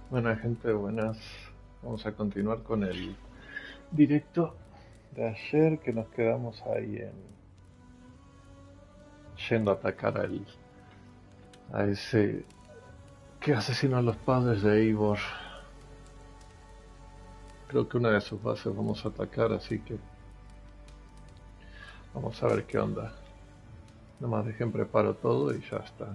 Buena gente, buenas. Vamos a continuar con el directo de ayer que nos quedamos ahí yendo a atacar a ese que asesinó a los padres de Eivor. Creo que una de sus bases vamos a atacar, así que vamos a ver qué onda. Nomás dejen preparo todo y ya está.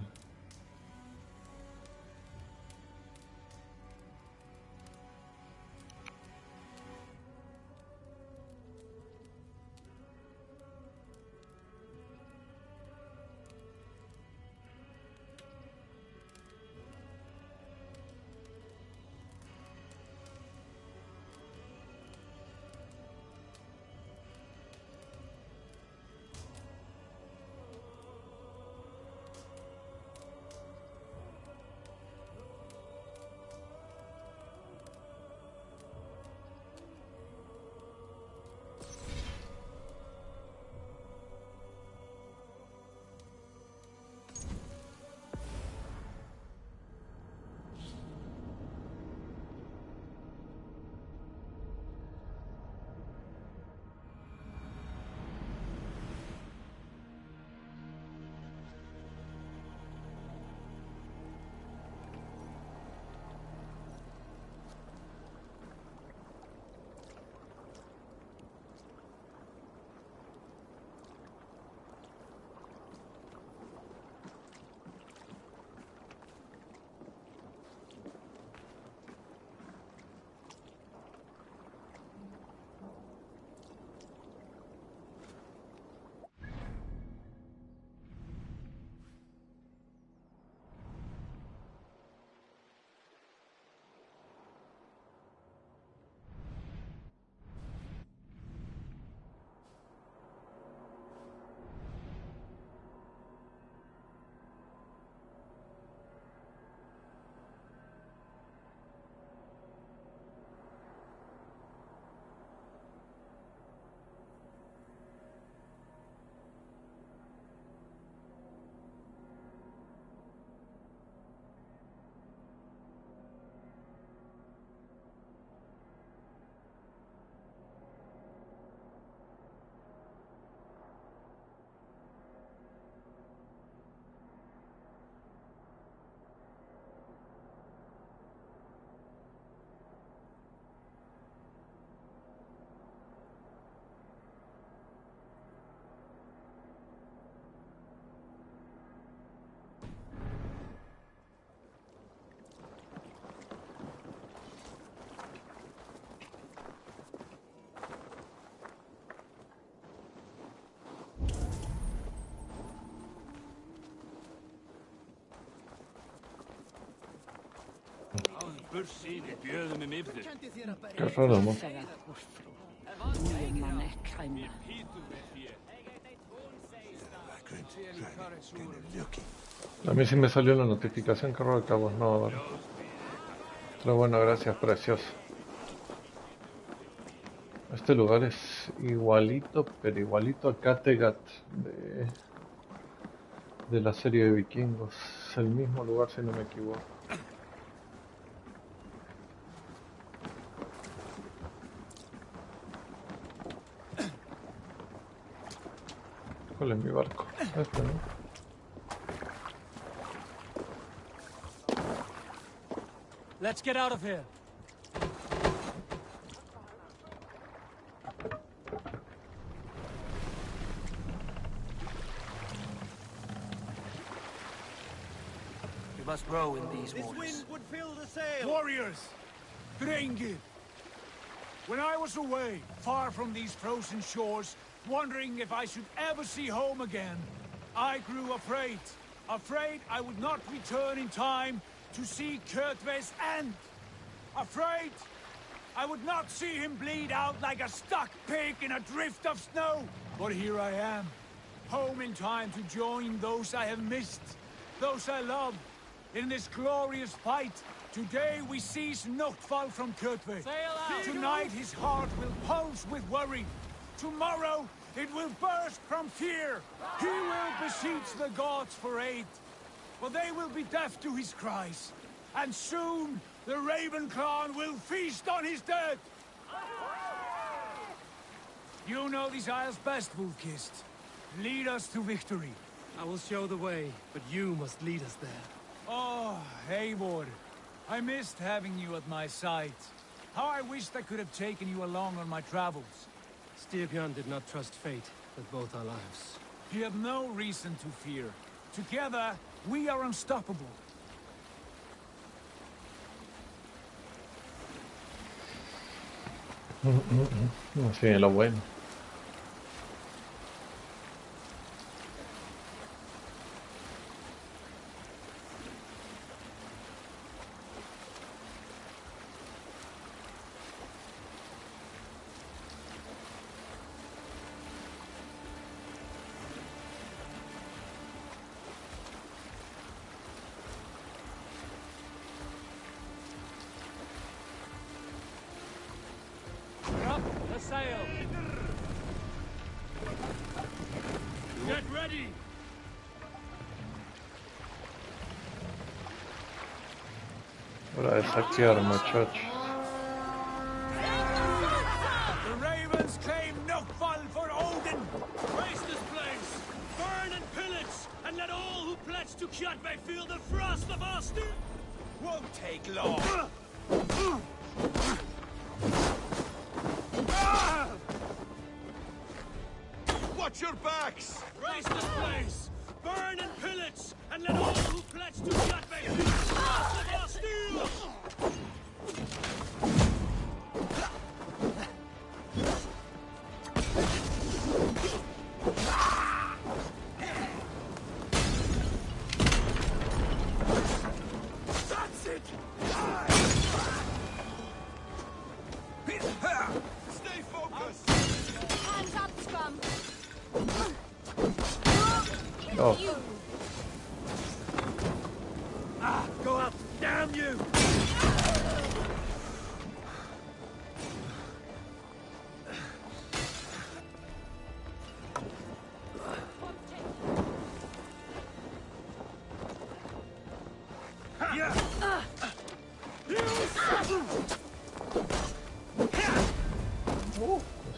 Qué raro, ¿no? A mí sí me salió la notificación, qué raro que a vos no, a ver. Pero bueno, gracias, precioso. Este lugar es igualito, pero igualito a Kattegat de la serie de vikingos. Es el mismo lugar si no me equivoco. ¿Cuál es mi barco? Este, ¿no? Let's get out of here. We must row in these waters. This wind would fill the sail. Warriors! Drengir! When I was away, far from these frozen shores, wondering if I should ever see home again, I grew afraid. Afraid I would not return in time to see Kjotve's end. Afraid I would not see him bleed out like a stuck pig in a drift of snow. But here I am, home in time to join those I have missed, those I love, in this glorious fight. Today we seize Notfall from Kjotve. Tonight his heart will pulse with worry. Tomorrow it will burst from fear. He will beseech the gods for aid, but they will be deaf to his cries. and soon the Raven clan will feast on his dead. You know these isles best, Wolf-Kissed. Lead us to victory. I will show the way, but you must lead us there. Oh, Eivor. I missed having you at my side. How I wished I could have taken you along on my travels. Styrbjörn did not trust fate with both our lives. You have no reason to fear. Together, we are unstoppable. Así es lo bueno. Sail! Get ready! Hora de saquear, muchachos. The Ravens claim no fall for Odin! Raise this place! Burn and pillage! And let all who pledge to Kjotve feel the frost of our steel! Won't take long! Watch your backs! Raise this place! Burn and pillage! And let all who pledge to Kjotve feel the frost of our steel! That's it! Stay focused! Hands up, scum! Oh, Go up! Damn you!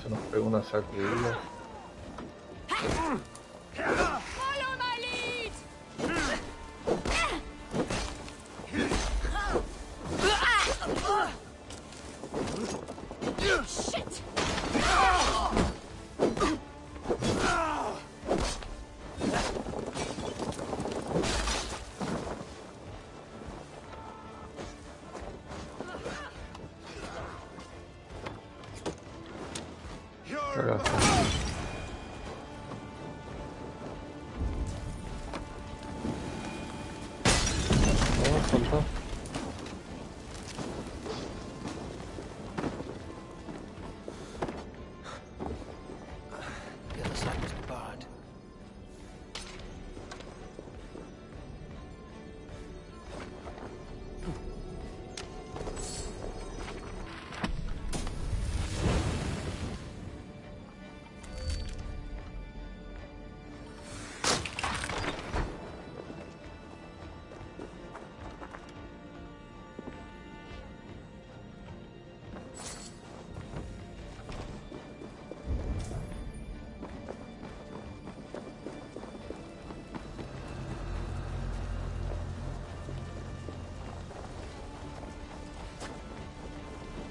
se nos pegó una sacudida. Follow my lead! Shit! Acá está. No, saltó. The other side must be barred.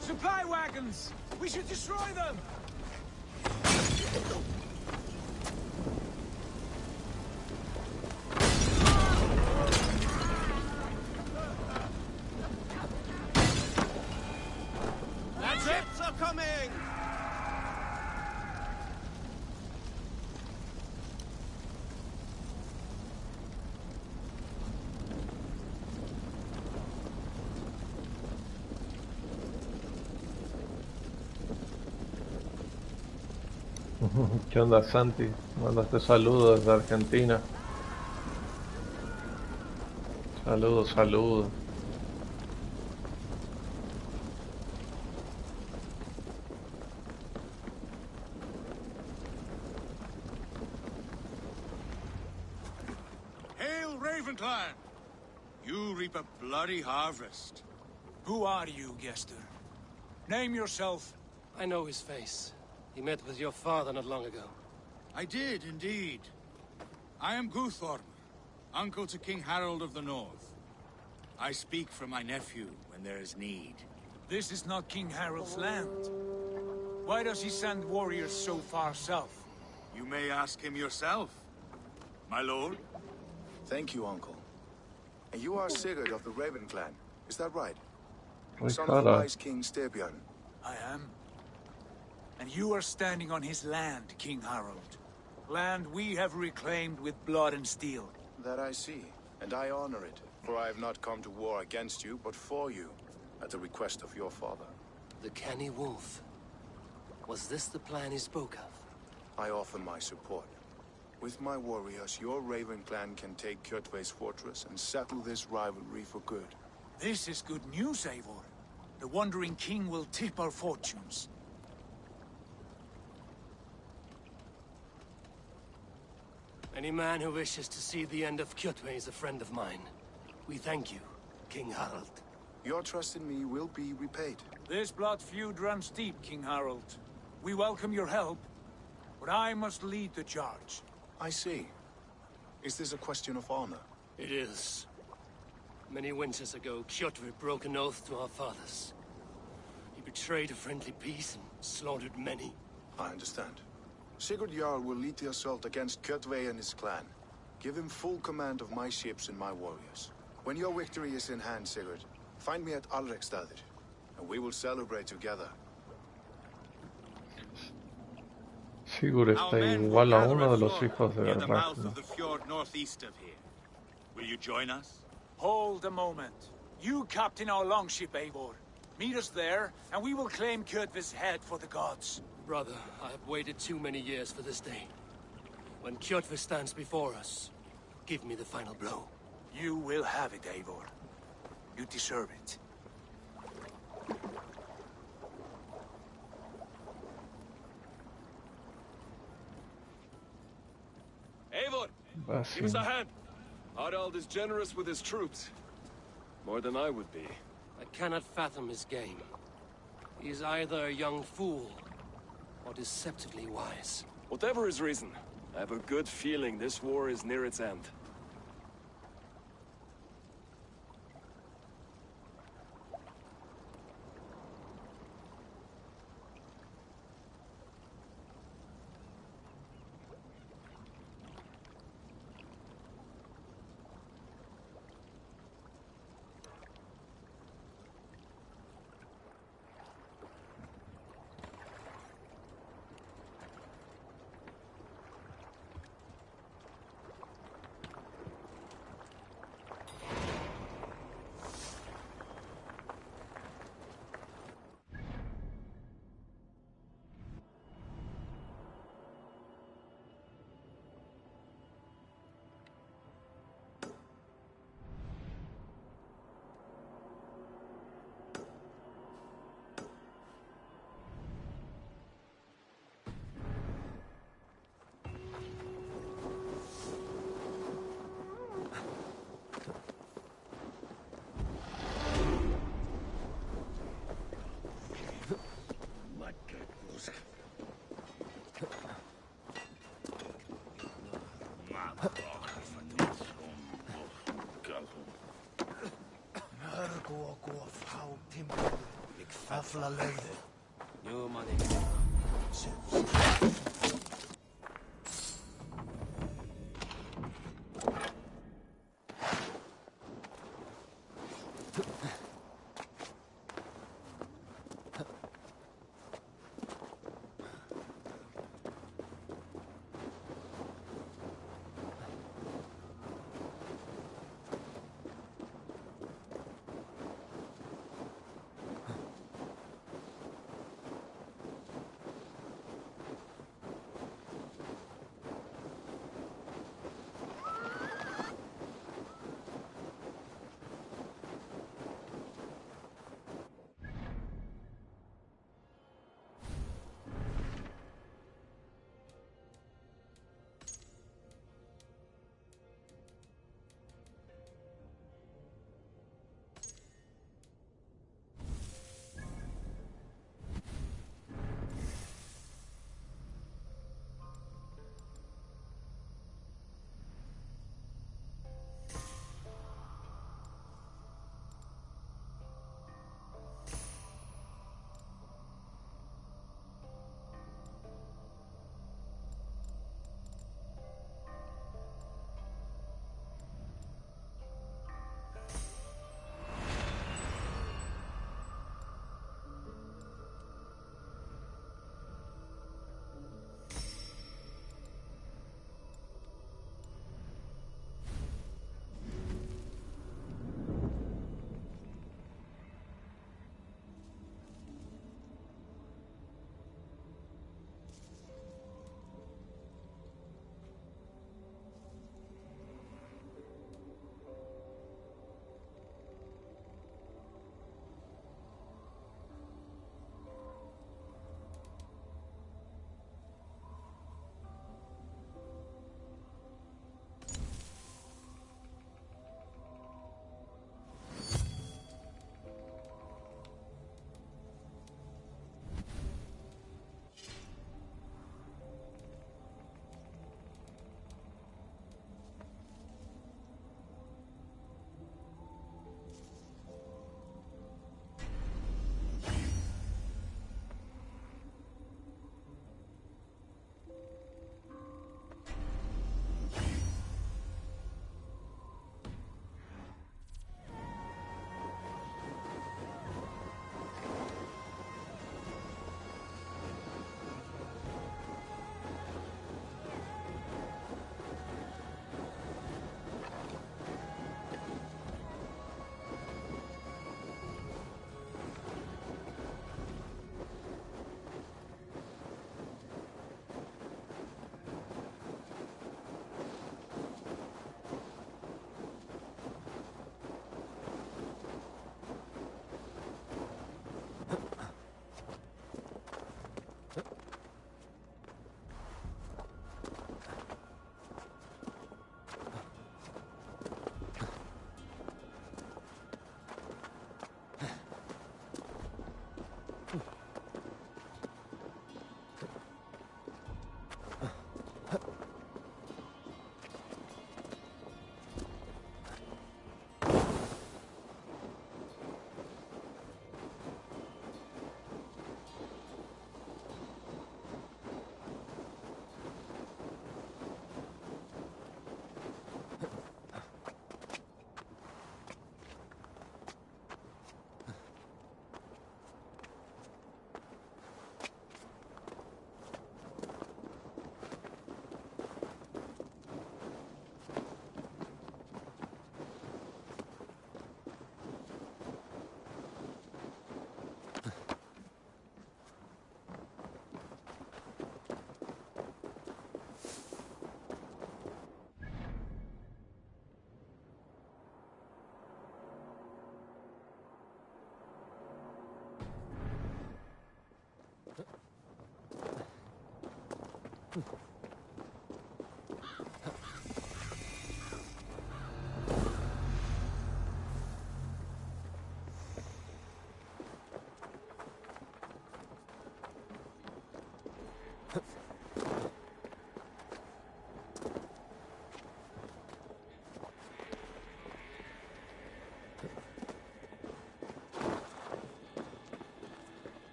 Supply wagons! We should destroy them! That's it! Ships are coming! ¿Qué onda, Santi? Mandaste saludos desde Argentina. Saludos, saludos. Hail, Ravenclan! You reap a bloody harvest. Who are you, Gester? Name yourself. I know his face. He met with your father not long ago. I did, indeed. I am Guthorm, uncle to King Harold of the North. I speak for my nephew when there is need. This is not King Harold's land. Why does he send warriors so far south? You may ask him yourself, my lord. Thank you, uncle. And you are Sigurd of the Raven clan, is that right? Son of the Ricardo. wise King Styrbjörn. I am. And you are standing on his land, King Harold. Land we have reclaimed with blood and steel. That I see, and I honor it. For I have not come to war against you, but for you, at the request of your father. The canny wolf. Was this the plan he spoke of? I offer my support. With my warriors, your Raven clan can take Kjotve's fortress and settle this rivalry for good. This is good news, Eivor. The Wandering King will tip our fortunes. Any man who wishes to see the end of Kjotve is a friend of mine. We thank you, King Harald. Your trust in me will be repaid. This blood feud runs deep, King Harold. We welcome your help, but I must lead the charge. I see. Is this a question of honor? It is. Many winters ago, Kjotve broke an oath to our fathers. He betrayed a friendly peace and slaughtered many. I understand. Sigurd Jarl will lead the assault against Kjotve and his clan. Give him full command of my ships and my warriors. When your victory is in hand, Sigurd, find me at Alrekstadir, and we will celebrate together. Sigurd Our está men will igual a gather uno de at los Flora, hijos de near the mouth Ragnar. of the fjord northeast of here. Will you join us? Hold a moment. You captain our longship, Eivor. Meet us there, and we will claim Kjotve's head for the gods. Brother, I have waited too many years for this day. When Kjotve stands before us, give me the final blow. You will have it, Eivor. You deserve it. Eivor, Así. give us a hand. Harald is generous with his troops. More than I would be. I cannot fathom his game. He is either a young fool, or deceptively wise. Whatever his reason, I have a good feeling this war is near its end.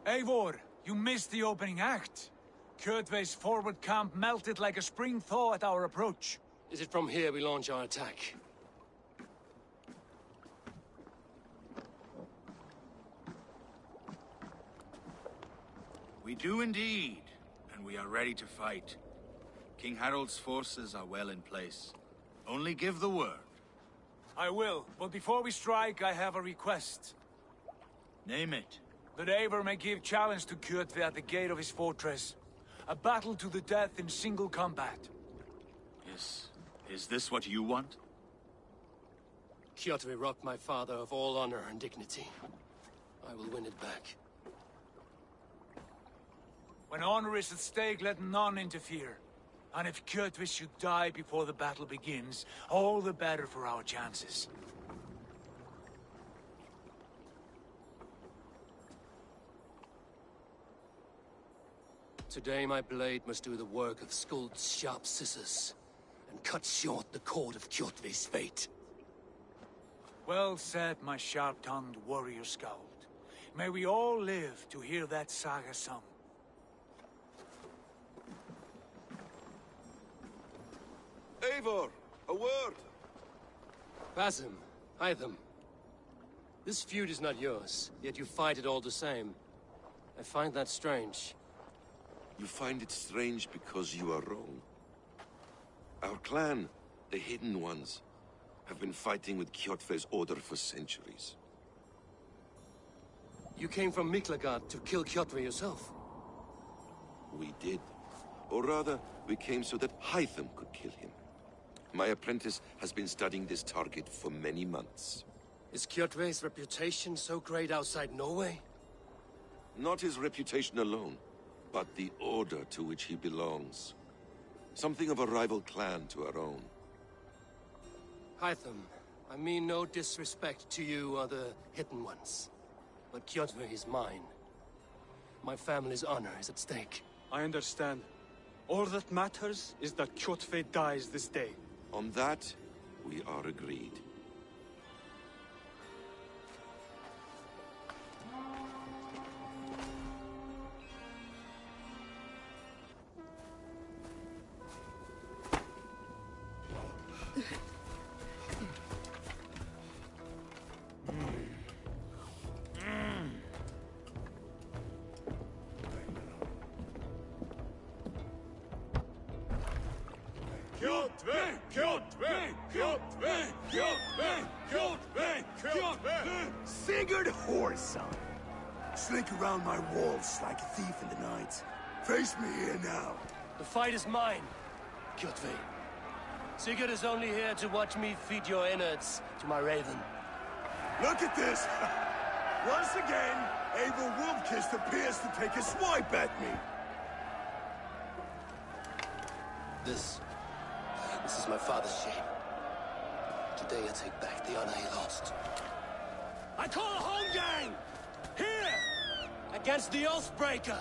Eivor, you missed the opening act. Kjotve's forward camp melted like a spring thaw at our approach. Is it from here we launch our attack? We do indeed, and we are ready to fight. King Harold's forces are well in place. Only give the word. I will, but before we strike, I have a request. Name it. That Eivor may give challenge to Kjotve at the gate of his fortress. A battle to the death in single combat. Is this what you want? Kjotve robbed my father of all honor and dignity. I will win it back. When honor is at stake, let none interfere. And if Kjotve should die before the battle begins, all the better for our chances. Today my blade must do the work of Skuld's sharp scissors, and cut short the cord of Kjotve's fate. Well said, my sharp-tongued warrior Skald. May we all live to hear that saga sung. Eivor, a word! Basim, Hytham. This feud is not yours, yet you fight it all the same. I find that strange. You find it strange because you are wrong. Our clan, the Hidden Ones, have been fighting with Kjotve's order for centuries. You came from Miklagard to kill Kjotve yourself. We did. Or rather, we came so that Hytham could kill him. My apprentice has been studying this target for many months. Is Kjotve's reputation so great outside Norway? Not his reputation alone, but the order to which he belongs. Something of a rival clan to our own. Hytham, I mean no disrespect to you or the Hidden Ones. But Kjotve is mine. My family's honor is at stake. I understand. All that matters is that Kjotve dies this day. On that, we are agreed. Sigurd Whoreson! Slink around my walls like a thief in the night. Face me here now. The fight is mine, Kjotve. Sigurd is only here to watch me feed your innards to my raven. Look at this! Once again, Abel Wolfkist appears to take a swipe at me. This is my father's shame. Today I take back the honor he lost. I call a home gang! Here! Against the Oathbreaker!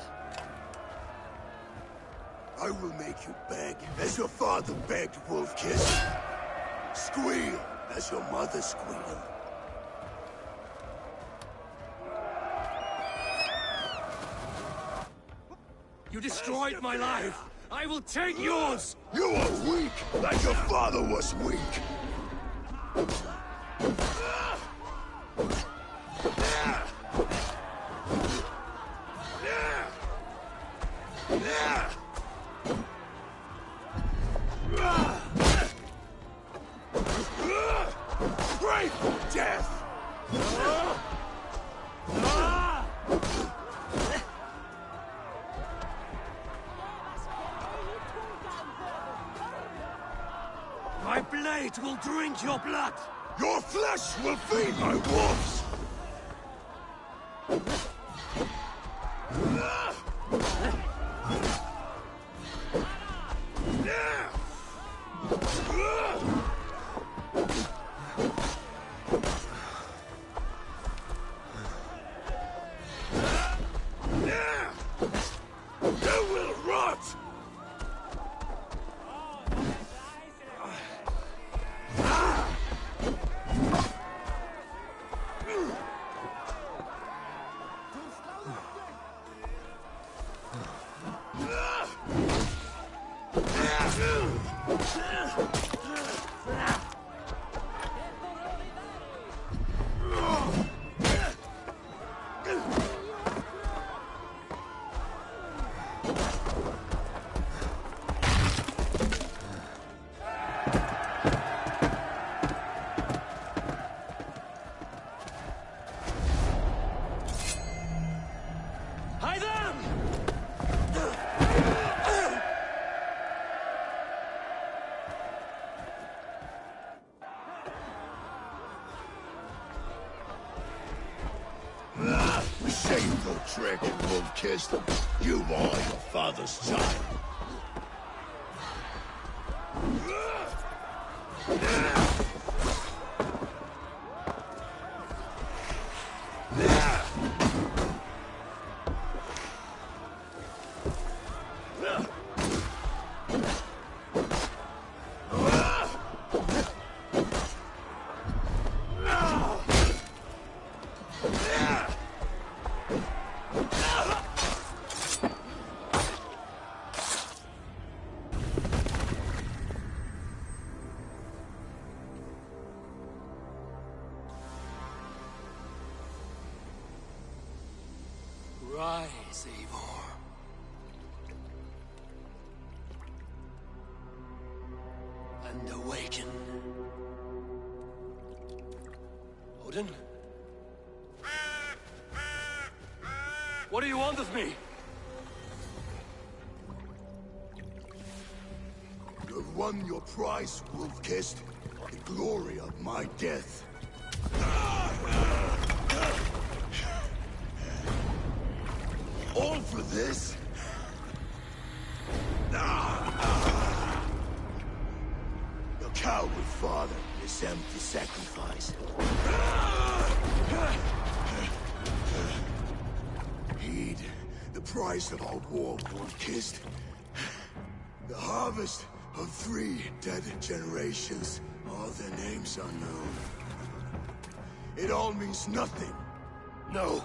I will make you beg, as your father begged, Wolfkist. Squeal, as your mother squealed. You destroyed my life! I will take yours! You are weak, like your father was weak! Great death! My blade will drink your blood! Your flesh will feed my wolves! You will rot! Shameful trick, wolf-kissed. You are your father's child. Rise, Eivor. And awaken. Odin? What do you want of me? You have won your prize, wolf-kissed. The glory of my death. All for this? Your coward father is empty sacrifice. Heed the price of our war, wolf-kissed. The harvest of 3 dead generations. All their names unknown. It all means nothing. No.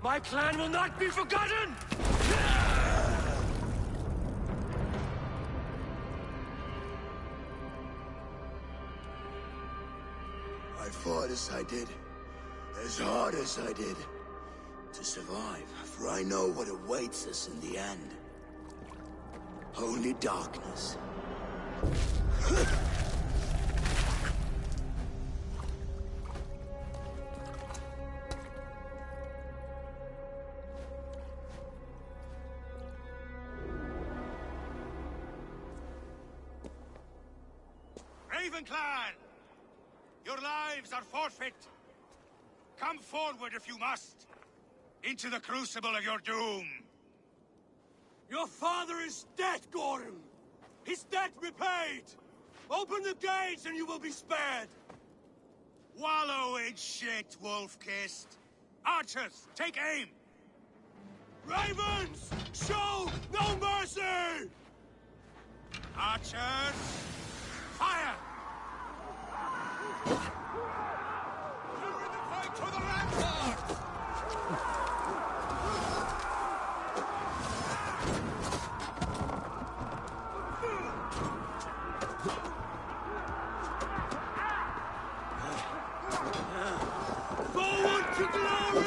My clan will not be forgotten! I fought as I did, as hard as I did, to survive, for I know what awaits us in the end. Only darkness. Raven Clan! Your lives are forfeit! Come forward if you must! Into the crucible of your doom! Your father is dead, Gordon! His debt repaid! Open the gates and you will be spared! Wallow in shit, wolf-kissed! Archers, take aim! Ravens! Show no mercy! Archers, fire! Carry the fight to the ramparts! Forward to glory!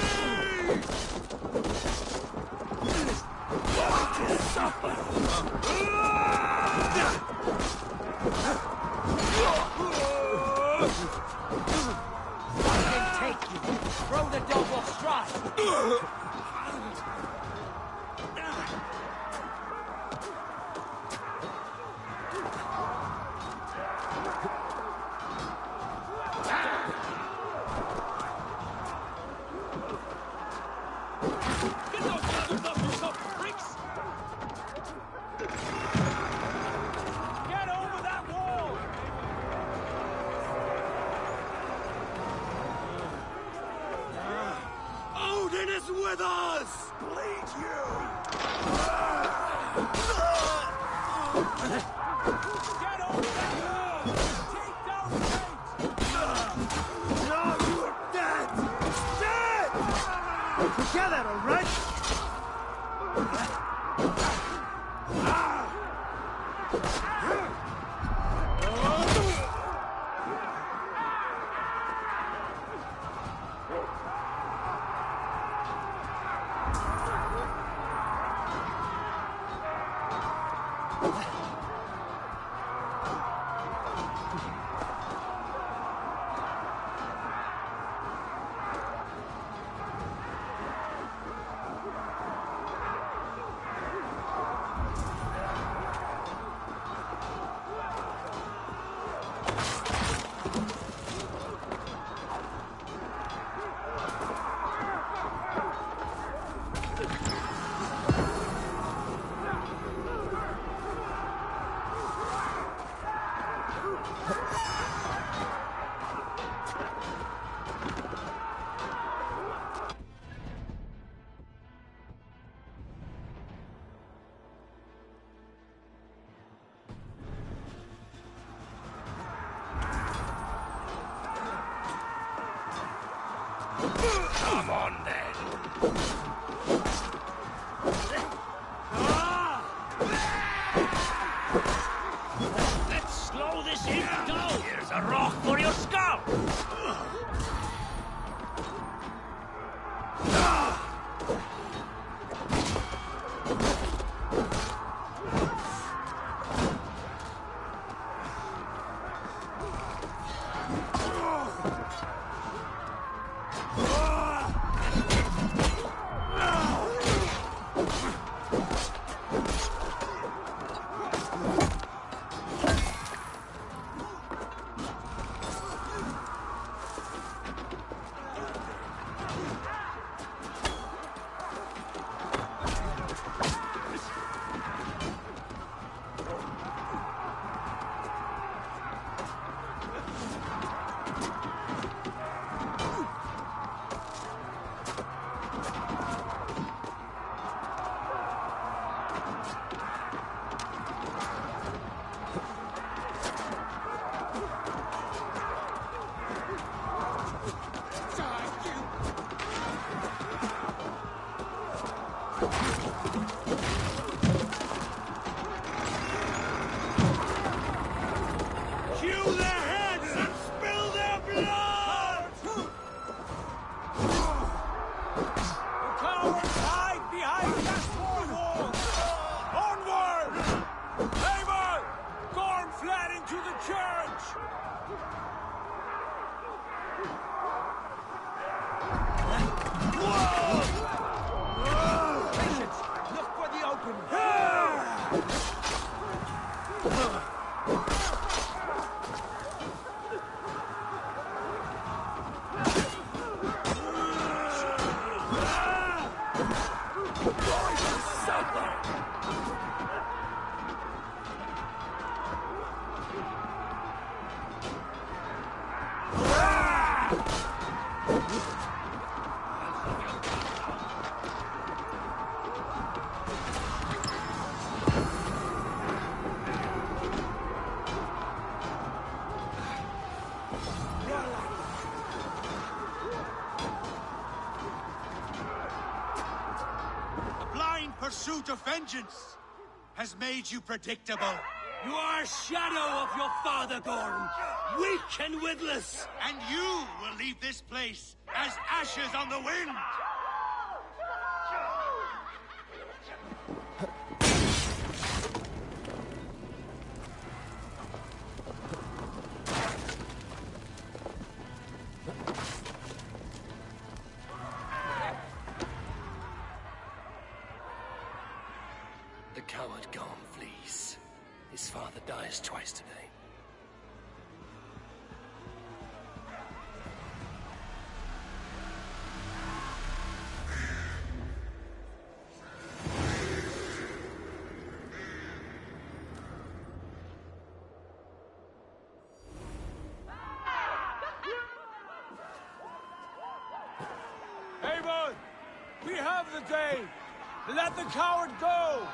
To suffer! I can take you! Throw the double strike! Odin is with us! Bleed you! Get over that wall! Take down the gate! No, you are dead! Dead! Together, all right? Come on, then. Let's slow this heat down. Here's a rock for your skull. Pursuit of vengeance has made you predictable. You are a shadow of your father, Gorm, weak and witless. And you will leave this place as ashes on the wind. The coward Gorm flees. His father dies twice today. Avon! We have the day! Let the coward go!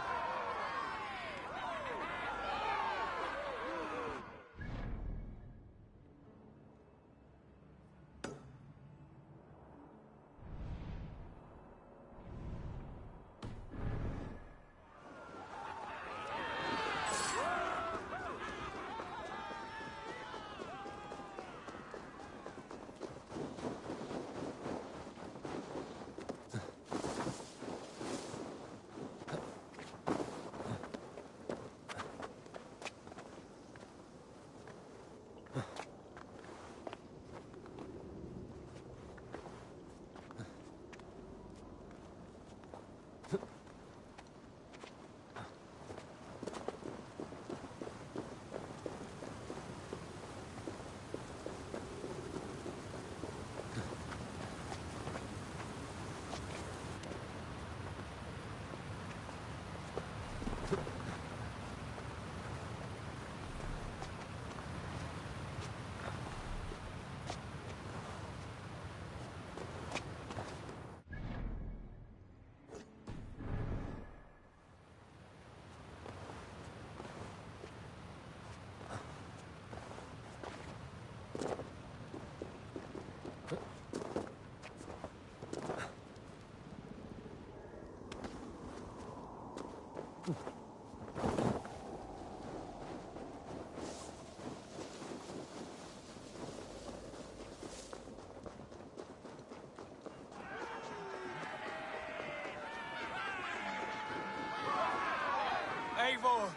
Eivor!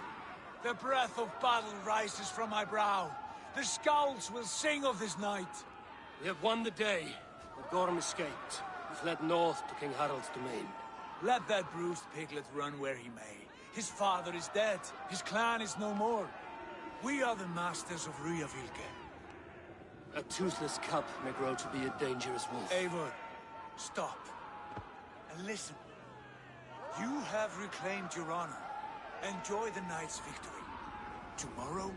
The breath of battle rises from my brow. The scouts will sing of this night. We have won the day, but Gorm escaped. He fled north to King Harald's domain. Let that bruised piglet run where he may. His father is dead. His clan is no more. We are the masters of Ryjavík. A toothless cub may grow to be a dangerous wolf. Eivor, stop. And listen. You have reclaimed your honor. Enjoy the night's victory. Tomorrow,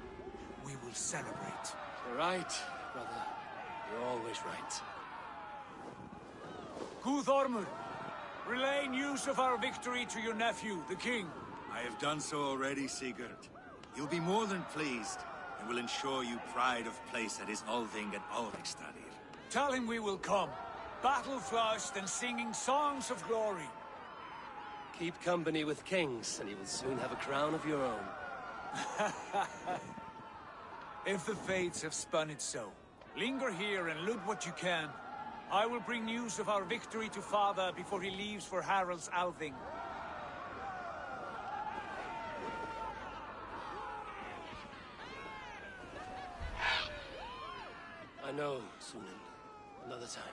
we will celebrate. You're right, brother. You're always right. Guthormur, relay news of our victory to your nephew, the king. I have done so already, Sigurd. He'll be more than pleased, and will ensure you pride of place at his Olving and Ulrikstadir. Tell him we will come, battle-flushed and singing songs of glory. Keep company with kings, and you will soon have a crown of your own. If the fates have spun it so, linger here and loot what you can. I will bring news of our victory to father before he leaves for Harald's Althing. I know, Sunan. Another time.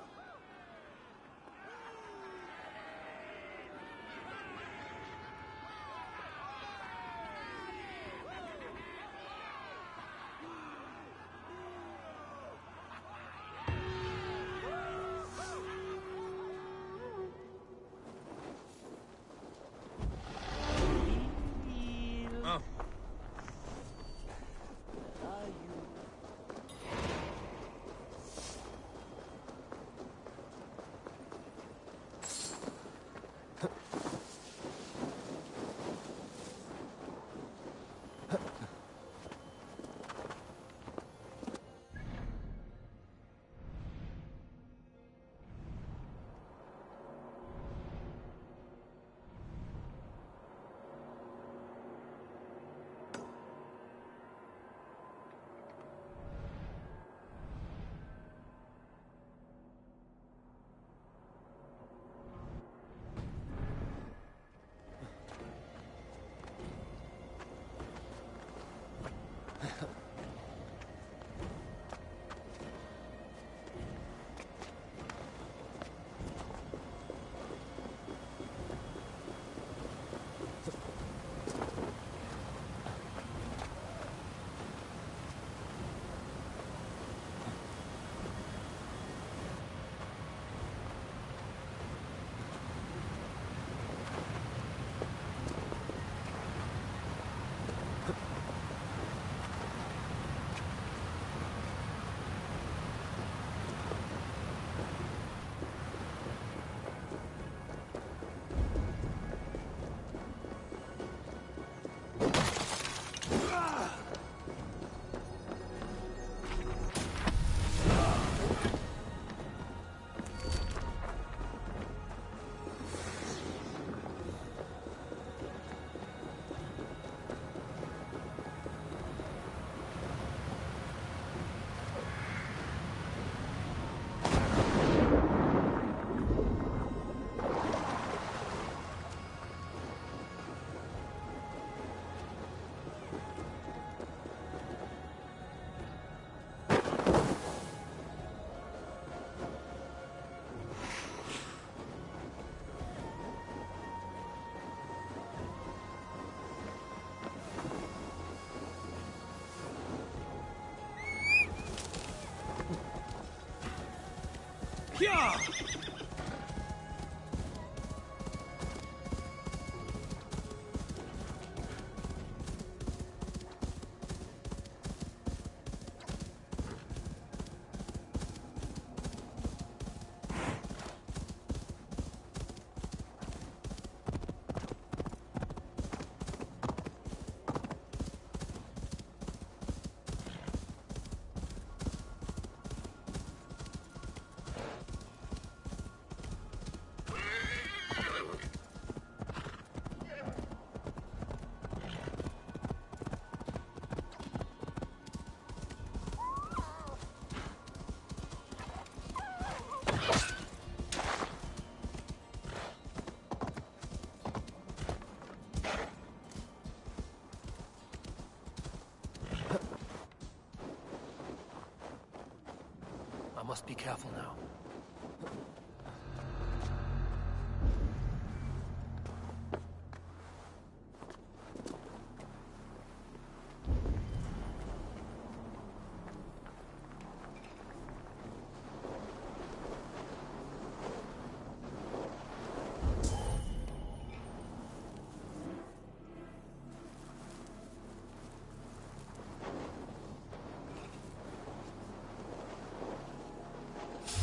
Yeah! must be careful now.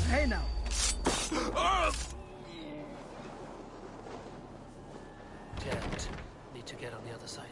Hey now. Can't. Need to get on the other side.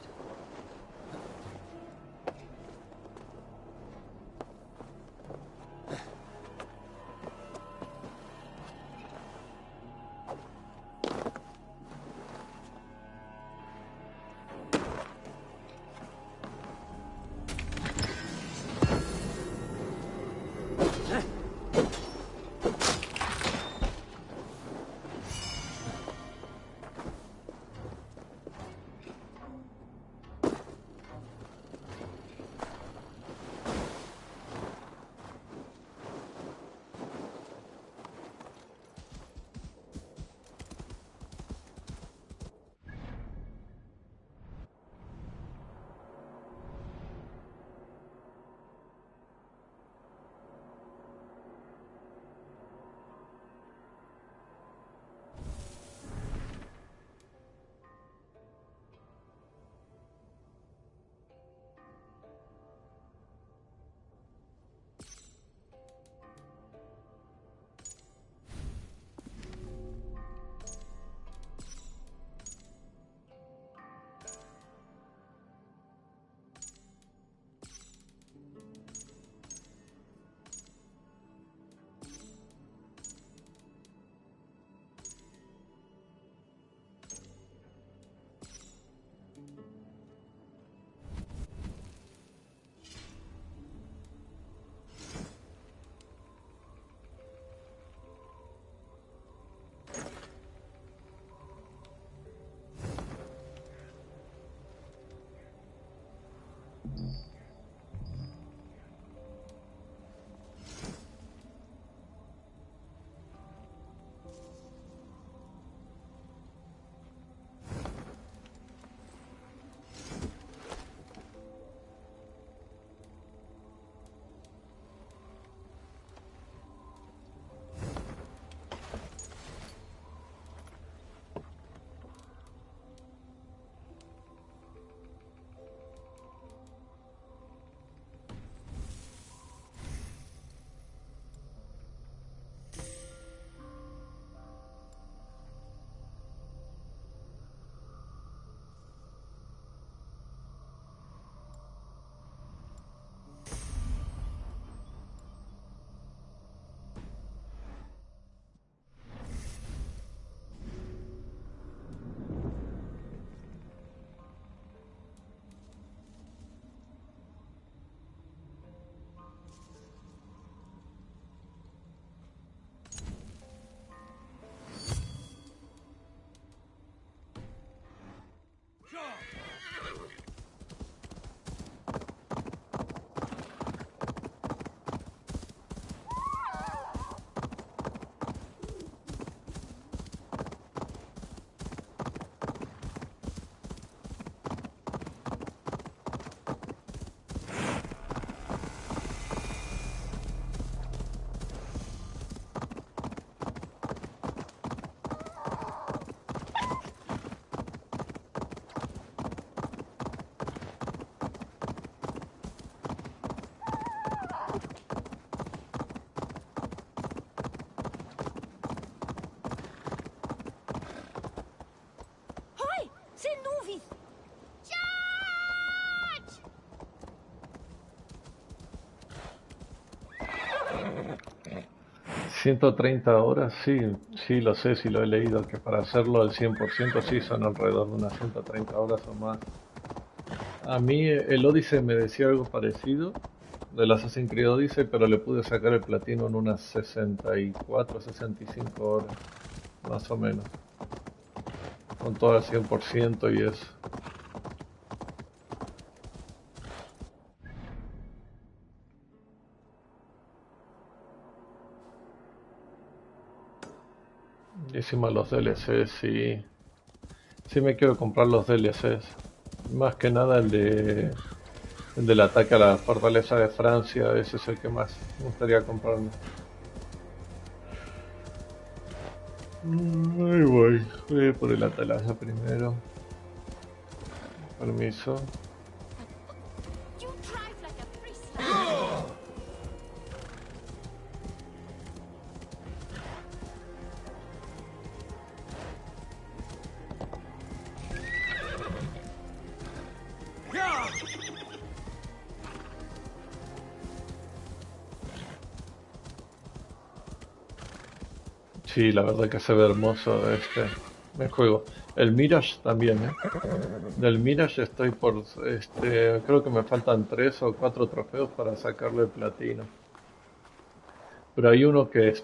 C'est novice. Charge! 130 horas, sí, sí lo sé, sí lo he leído, que para hacerlo al 100% sí son alrededor de unas 130 horas o más. A mí el Odyssey me decía algo parecido, del Assassin's Creed Odyssey, pero le pude sacar el platino en unas 64, 65 horas, más o menos, con todo al 100% y eso. Y encima los DLCs, sí. Sí me quiero comprar los DLCs. Más que nada el del ataque a la fortaleza de Francia, ese es el que más me gustaría comprarme. Ahí voy a por el atalaya primero. Permiso. You drive like a priest. Sí, la verdad que se ve hermoso el juego. El Mirage también, ¿eh? Del Mirage estoy por, creo que me faltan 3 o 4 trofeos para sacarle el platino. Pero hay uno que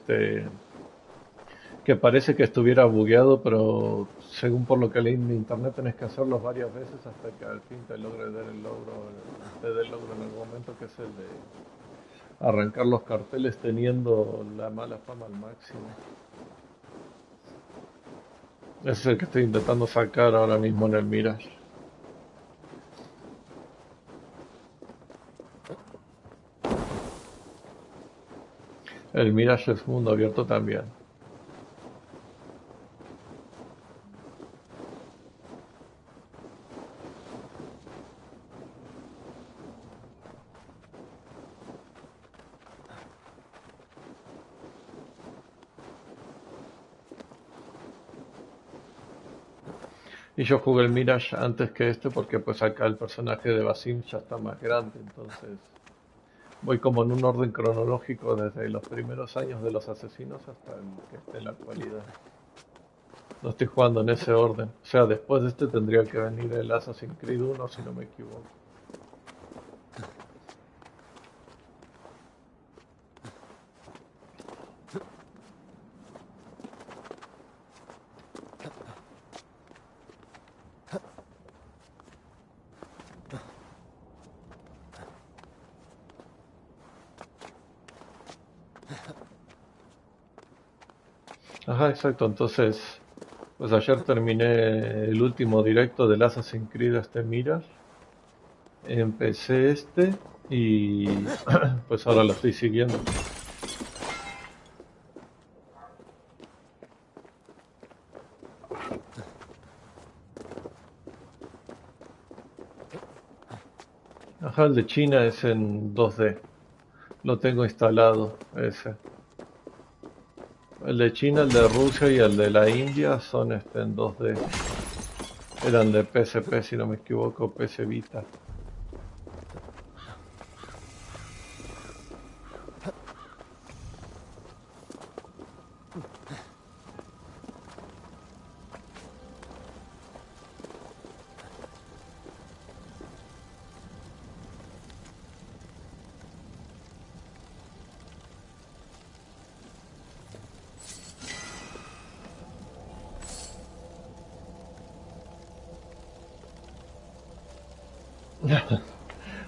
parece que estuviera bugueado, pero según por lo que leí en internet tenés que hacerlo varias veces hasta que al fin te logre dar el logro, te dé el logro en algún momento, que es el de arrancar los carteles teniendo la mala fama al máximo. Ese es el que estoy intentando sacar ahora mismo en el Mirage. El Mirage es mundo abierto también. Y yo jugué el Mirage antes que porque pues acá el personaje de Basim ya está más grande, entonces voy como en un orden cronológico desde los primeros años de los asesinos hasta el que esté en la actualidad. No estoy jugando en ese orden. O sea, después de este tendría que venir el Assassin's Creed 1 si no me equivoco. Ajá, exacto. Entonces, pues ayer terminé el último directo del Assassin's Creed Mirage. Empecé y pues ahora lo estoy siguiendo. Ajá, el de China es en 2D. Lo tengo instalado, ese. El de China, el de Rusia y el de la India son en 2D. Eran de PSP, si no me equivoco, PS Vita.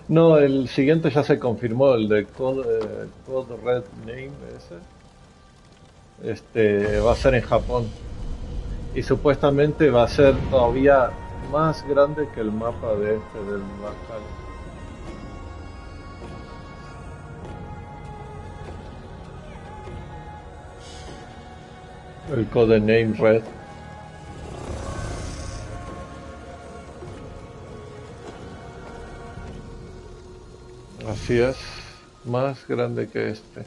No, el siguiente ya se confirmó, el de Code Red Name ese. Va a ser en Japón. Y supuestamente va a ser todavía más grande que el mapa del Valhalla. El Codename Red. Así es, más grande que este.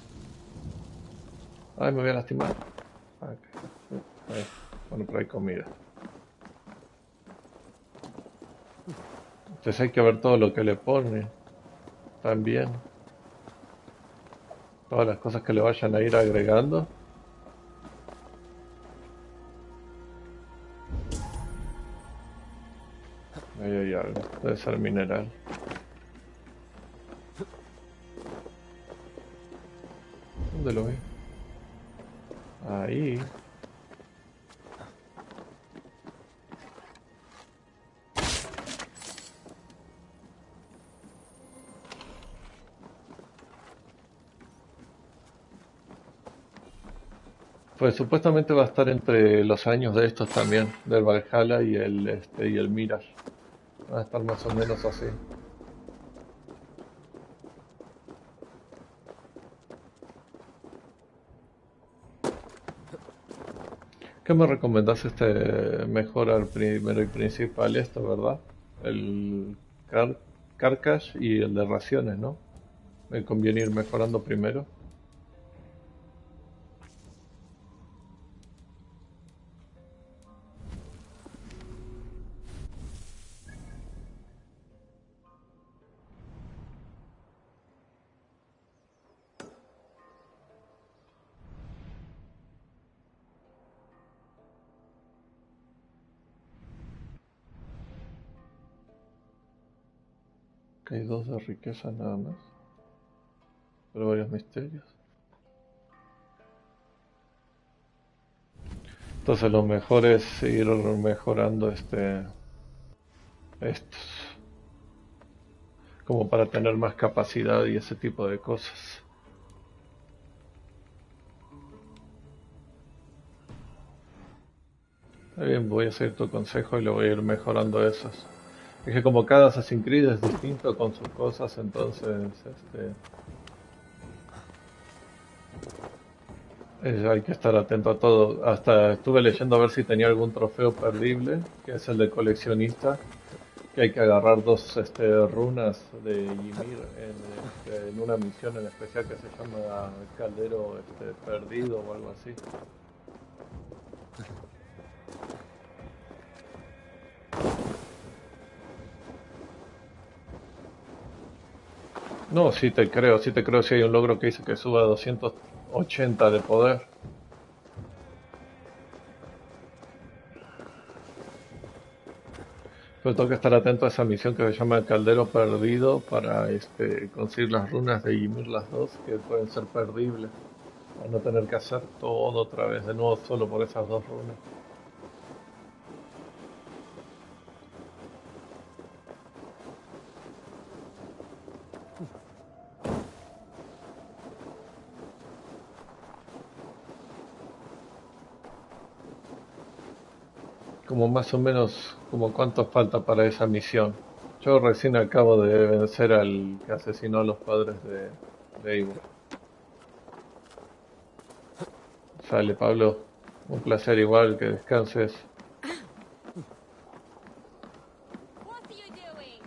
Ay, me voy a lastimar. Ahí. Bueno, pero hay comida. Entonces hay que ver todo lo que le pone. También. Todas las cosas que le vayan a ir agregando. Ahí hay algo. Debe ser mineral. ¿Dónde lo vi? Ahí. Pues supuestamente va a estar entre los años de estos también, del Valhalla y el Mirage. Va a estar más o menos así. ¿Qué me recomendás mejorar primero y principal esto, verdad? El car Carcass y el de raciones, ¿no? Me conviene ir mejorando primero. Que hay dos de riqueza nada más, pero varios misterios. Entonces lo mejor es ir mejorando estos, como para tener más capacidad y ese tipo de cosas. Está bien, voy a seguir tu consejo y lo voy a ir mejorando esos. Es que como cada Assassin's Creed es distinto con sus cosas, entonces hay que estar atento a todo. Hasta estuve leyendo a ver si tenía algún trofeo perdible, que es el de coleccionista, que hay que agarrar dos runas de Ymir en una misión en especial que se llama Caldero Perdido o algo así. No, sí te creo si hay un logro que dice que suba a 280 de poder. Pero tengo que estar atento a esa misión que se llama el Caldero Perdido para conseguir las runas de Ymir las dos, que pueden ser perdibles. Para no tener que hacer todo otra vez de nuevo solo por esas dos runas. Como más o menos, como cuánto falta para esa misión. Yo recién acabo de vencer al que asesinó a los padres de Eivor. Sale, Pablo. Un placer igual, que descanses. What are you doing?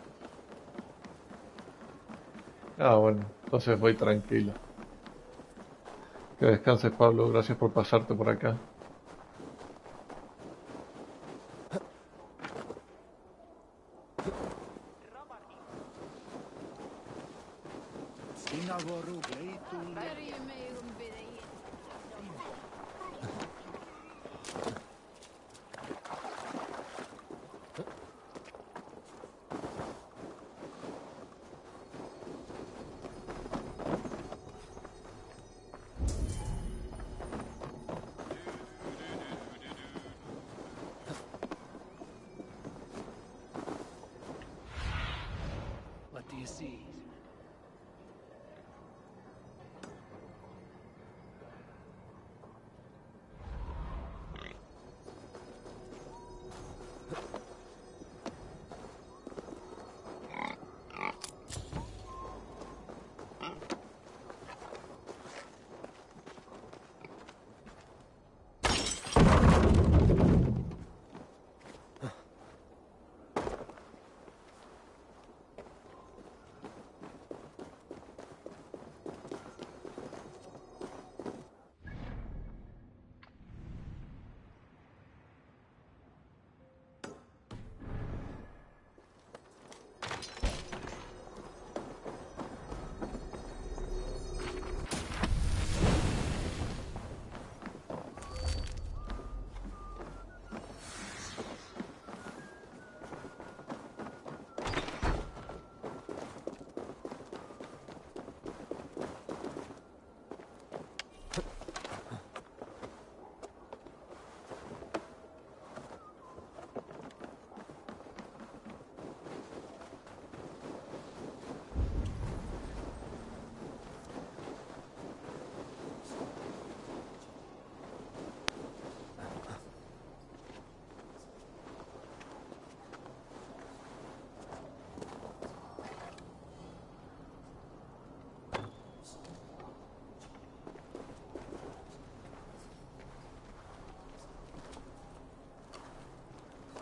Ah, bueno, entonces voy tranquilo. Que descanses, Pablo. Gracias por pasarte por acá. Börja med ögonbindel. What do you see?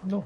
No.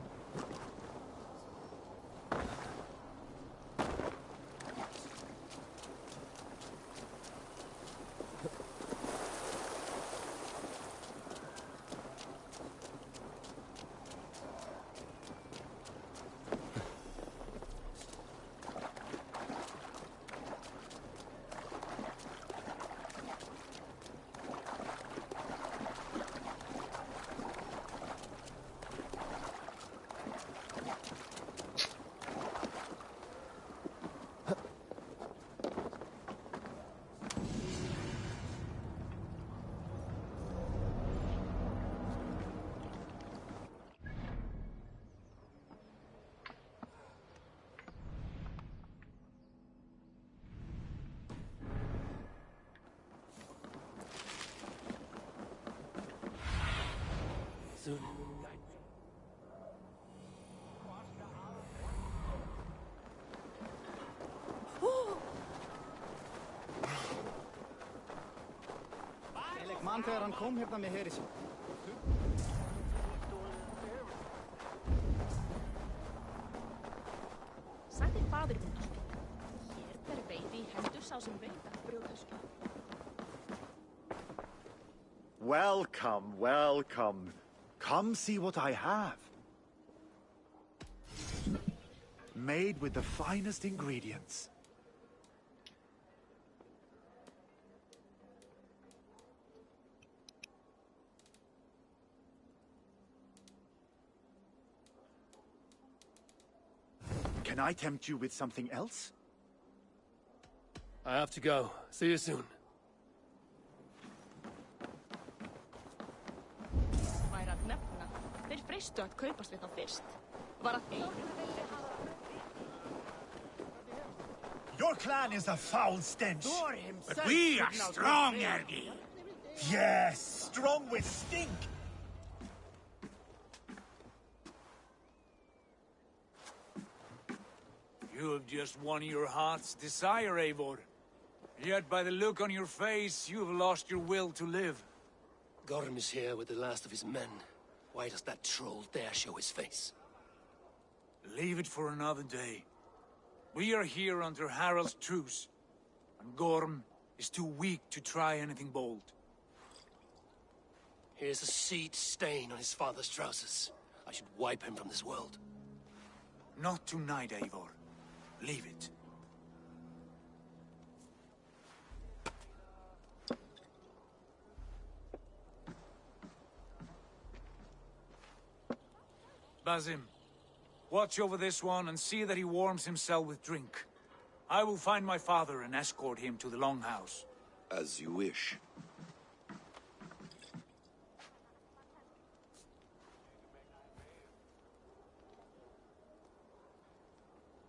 Man þegar hann kom hérna með heri sín. Sagði fadir minn alltaf. Hér er veiði í hendur sá sem veit að brjóta skjöld. Welcome, welcome. Come see what I have. Made with the finest ingredients. Can I tempt you with something else? I have to go. See you soon. Væri að nefna. Þeir freistu að kaupast við þá fyrst. Var að einu. Your clan is a foul stench. But we are strong, Ergi. Yes, strong with stink. You have just won your heart's desire, Eivor. Yet by the look on your face, you have lost your will to live. Gorm is here with the last of his men. Why does that troll dare show his face? Leave it for another day. We are here under Harald's truce, and Gorm is too weak to try anything bold. Here's a seed stain on his father's trousers. I should wipe him from this world. Not tonight, Eivor. Leave it. Basim, watch over this one and see that he warms himself with drink. I will find my father and escort him to the Longhouse. As you wish.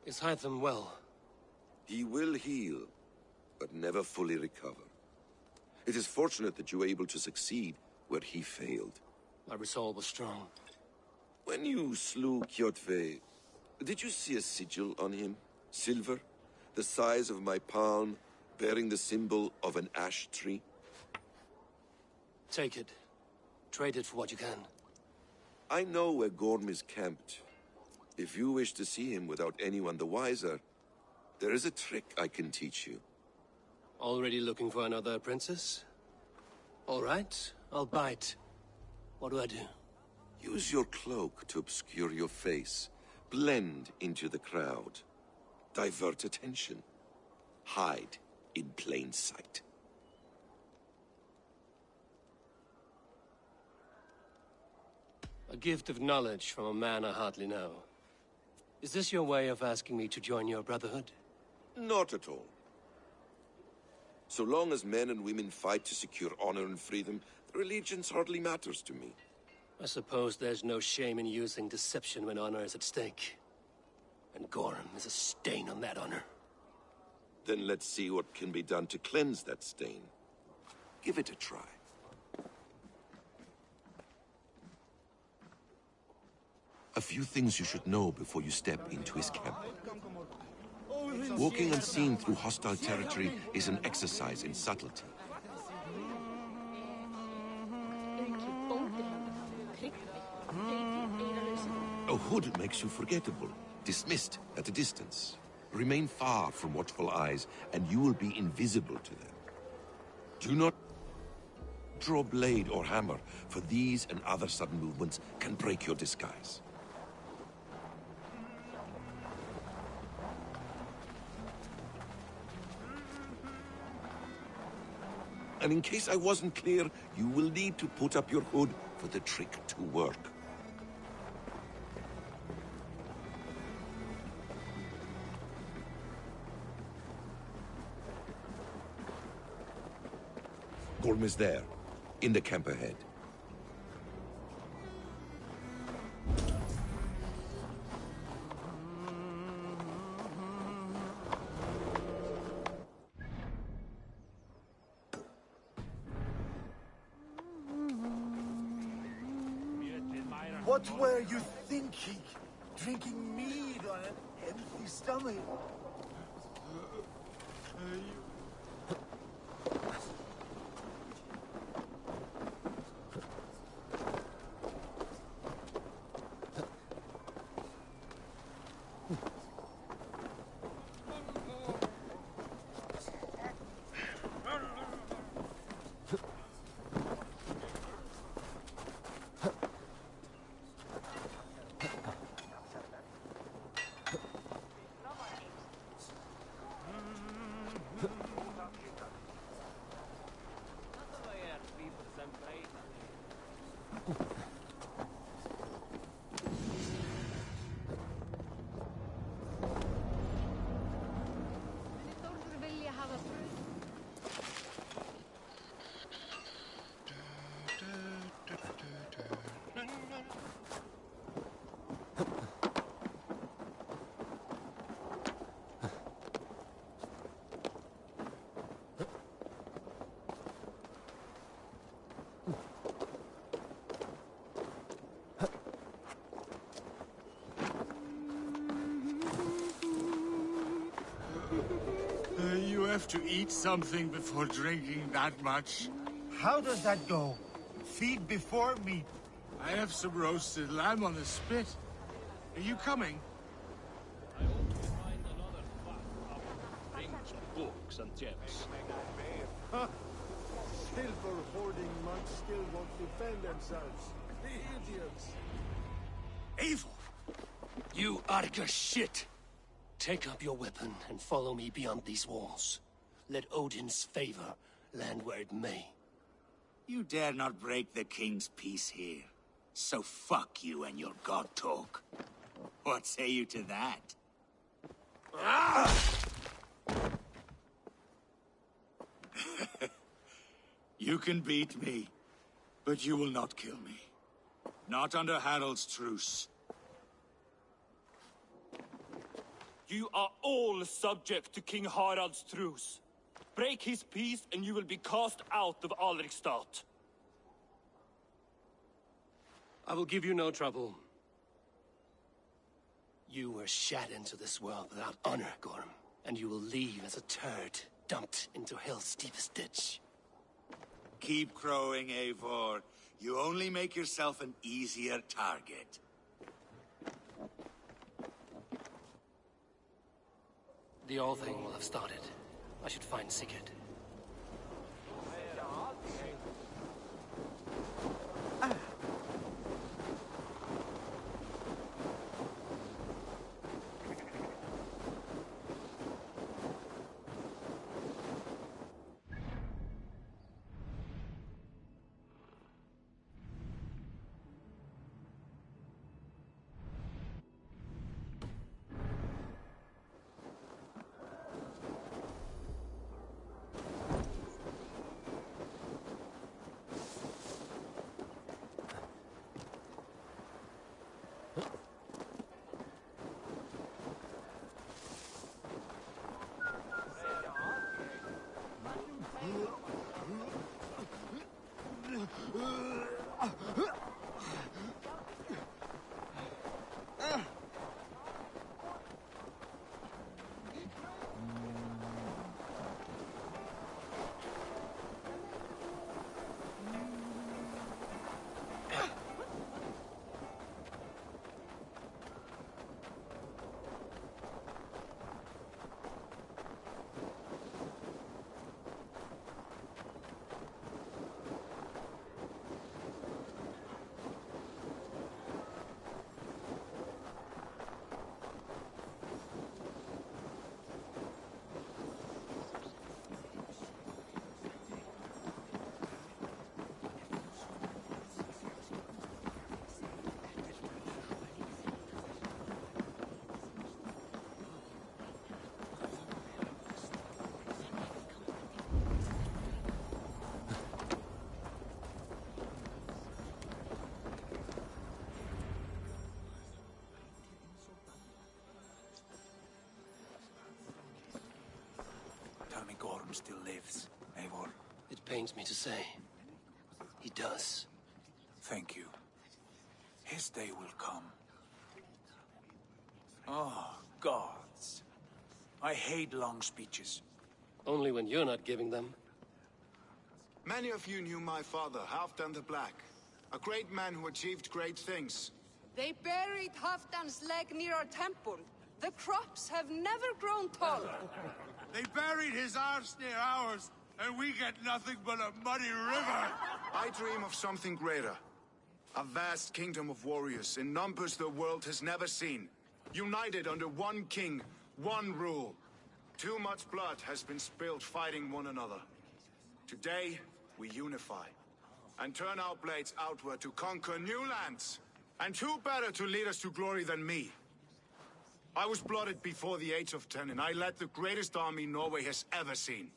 Is Hytham well? He will heal, but never fully recover. It is fortunate that you were able to succeed where he failed. My resolve was strong. When you slew Kjotve, did you see a sigil on him? Silver? The size of my palm, bearing the symbol of an ash tree? Take it. Trade it for what you can. I know where Gorm is camped. If you wish to see him without anyone the wiser, there is a trick I can teach you. Already looking for another princess? All right, I'll bite. What do I do? Use your cloak to obscure your face. Blend into the crowd. Divert attention. Hide in plain sight. A gift of knowledge from a man I hardly know. Is this your way of asking me to join your brotherhood? Not at all. So long as men and women fight to secure honor and freedom, their allegiance hardly matters to me. I suppose there's no shame in using deception when honor is at stake. And Gorm is a stain on that honor. Then let's see what can be done to cleanse that stain. Give it a try. A few things you should know before you step into his camp. Walking unseen through hostile territory is an exercise in subtlety. A hood makes you forgettable, dismissed at a distance. Remain far from watchful eyes, and you will be invisible to them. Do not draw blade or hammer, for these and other sudden movements can break your disguise. And in case I wasn't clear, you will need to put up your hood for the trick to work. Gorm is there, in the camp ahead. What were you thinking? Drinking mead on an empty stomach? You have to eat something before drinking that much. How does that go? Feed before meat. I have some roasted lamb on the spit. Are you coming? I hope to find another fat of rings, books, and gems. Silver-hoarding monks still won't defend themselves. The idiots. Eivor! You Arga shit! Take up your weapon and follow me beyond these walls. Let Odin's favor land where it may. You dare not break the king's peace here. So fuck you and your god talk. What say you to that? You can beat me, but you will not kill me. Not under Harald's truce. You are all subject to King Harald's truce. Break his peace and you will be cast out of Alrikstad. I will give you no trouble. You were shat into this world without honor, Gorm, and you will leave as a turd dumped into hell's deepest ditch. Keep crowing, Eivor. You only make yourself an easier target. The All Thing will have started. I should find Sigurd. kingdom still lives, Eivor. It pains me to say. He does. Thank you. His day will come. Oh, gods. I hate long speeches. Only when you're not giving them. Many of you knew my father, Halfdan the Black. A great man who achieved great things. They buried Halfdan's leg near our temple. The crops have never grown tall. They buried his arse near ours, and we get nothing but a muddy river. I dream of something greater. A vast kingdom of warriors in numbers the world has never seen. United under one king, one rule. Too much blood has been spilled fighting one another. Today, we unify. And turn our blades outward to conquer new lands. And who better to lead us to glory than me? I was blooded before the age of 10, and I led the greatest army Norway has ever seen.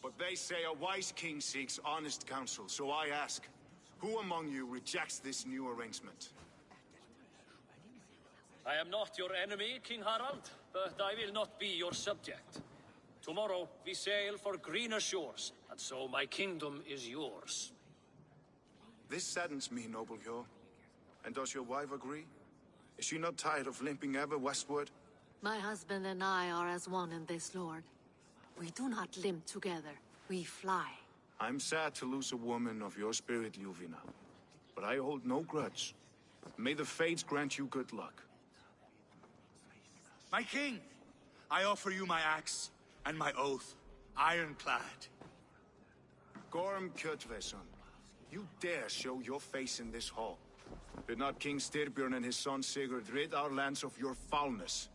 But they say a wise king seeks honest counsel, so I ask, who among you rejects this new arrangement? I am not your enemy, King Harald, but I will not be your subject. Tomorrow we sail for greener shores, and so my kingdom is yours. This saddens me, noble Hjor. And does your wife agree? Is she not tired of limping ever westward? My husband and I are as one in this, Lord. We do not limp together. We fly. I'm sad to lose a woman of your spirit, Ljuvina. But I hold no grudge. May the fates grant you good luck. My king, I offer you my axe and my oath, ironclad. Gorm Kjotveson, you dare show your face in this hall. Did not King Styrbjörn and his son Sigurd rid our lands of your foulness?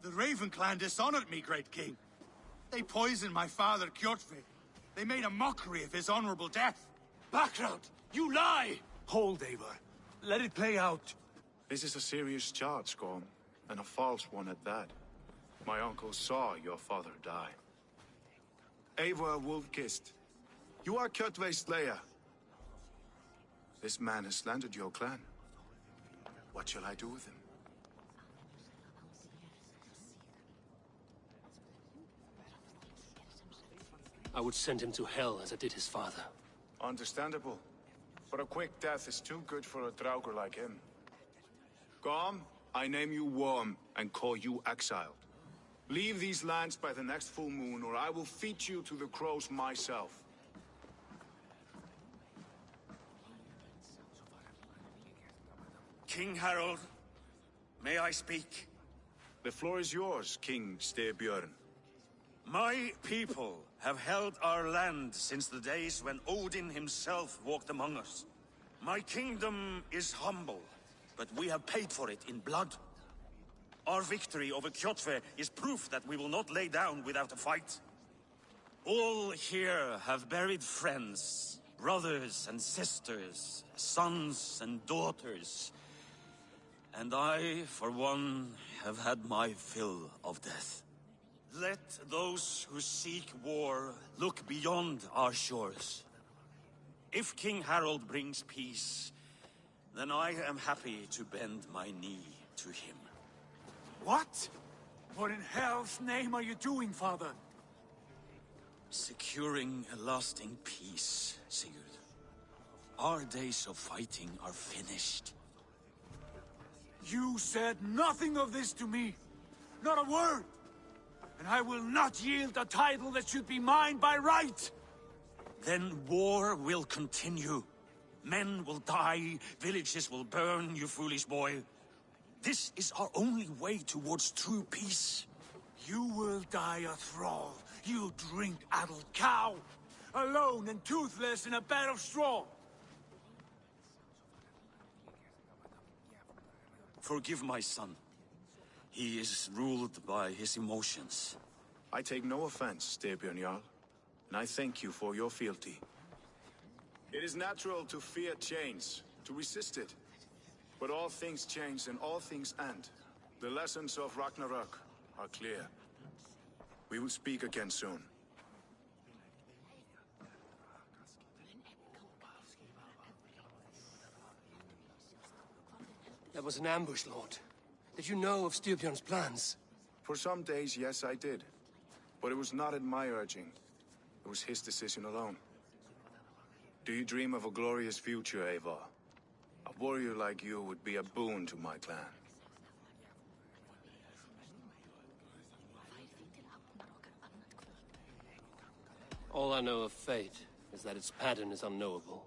The Raven clan dishonored me, great king. They poisoned my father, Kjotve. They made a mockery of his honorable death. Background! You lie! Hold, Eivor. Let it play out. This is a serious charge, Gorm, and a false one at that. My uncle saw your father die. Eivor Wolf-Kissed, you are Kjotve's slayer. This man has slandered your clan. What shall I do with him? I would send him to hell as I did his father. Understandable. But a quick death is too good for a Draugr like him. Gorm, I name you Worm and call you exiled. Leave these lands by the next full moon, or I will feed you to the crows myself. King Harold, may I speak? The floor is yours, King Styrbjörn. My people have held our land since the days when Odin himself walked among us. My kingdom is humble, but we have paid for it in blood. Our victory over Kjotve is proof that we will not lay down without a fight. All here have buried friends, brothers and sisters, sons and daughters. And I, for one, have had my fill of death. Let those who seek war look beyond our shores. If King Harold brings peace, then I am happy to bend my knee to him. What? What in hell's name are you doing, father? Securing a lasting peace, Sigurd. Our days of fighting are finished. You said nothing of this to me. Not a word. And I will not yield a title that should be mine by right. Then war will continue. Men will die, villages will burn, you foolish boy. This is our only way towards true peace. You will die a thrall, you drink-addled cow. Alone and toothless in a bed of straw. Forgive my son. He is ruled by his emotions. I take no offense, Styrbjörn Jarl, and I thank you for your fealty. It is natural to fear change, to resist it. But all things change and all things end. The lessons of Ragnarok are clear. We will speak again soon. That was an ambush, Lord. Did you know of Styrbjörn's plans? For some days, yes, I did. But it was not at my urging. It was his decision alone. Do you dream of a glorious future, Eivor? A warrior like you would be a boon to my clan. All I know of fate is that its pattern is unknowable.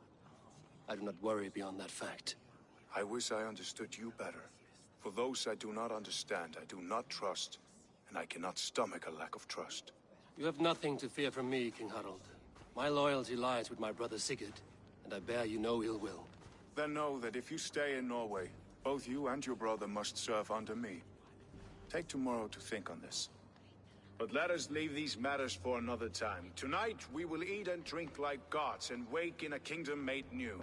I do not worry beyond that fact. I wish I understood you better. For those I do not understand, I do not trust, and I cannot stomach a lack of trust. You have nothing to fear from me, King Harald. My loyalty lies with my brother Sigurd, and I bear you no ill will. Then know that if you stay in Norway, both you and your brother must serve under me. Take tomorrow to think on this. But let us leave these matters for another time. Tonight, we will eat and drink like gods and wake in a kingdom made new.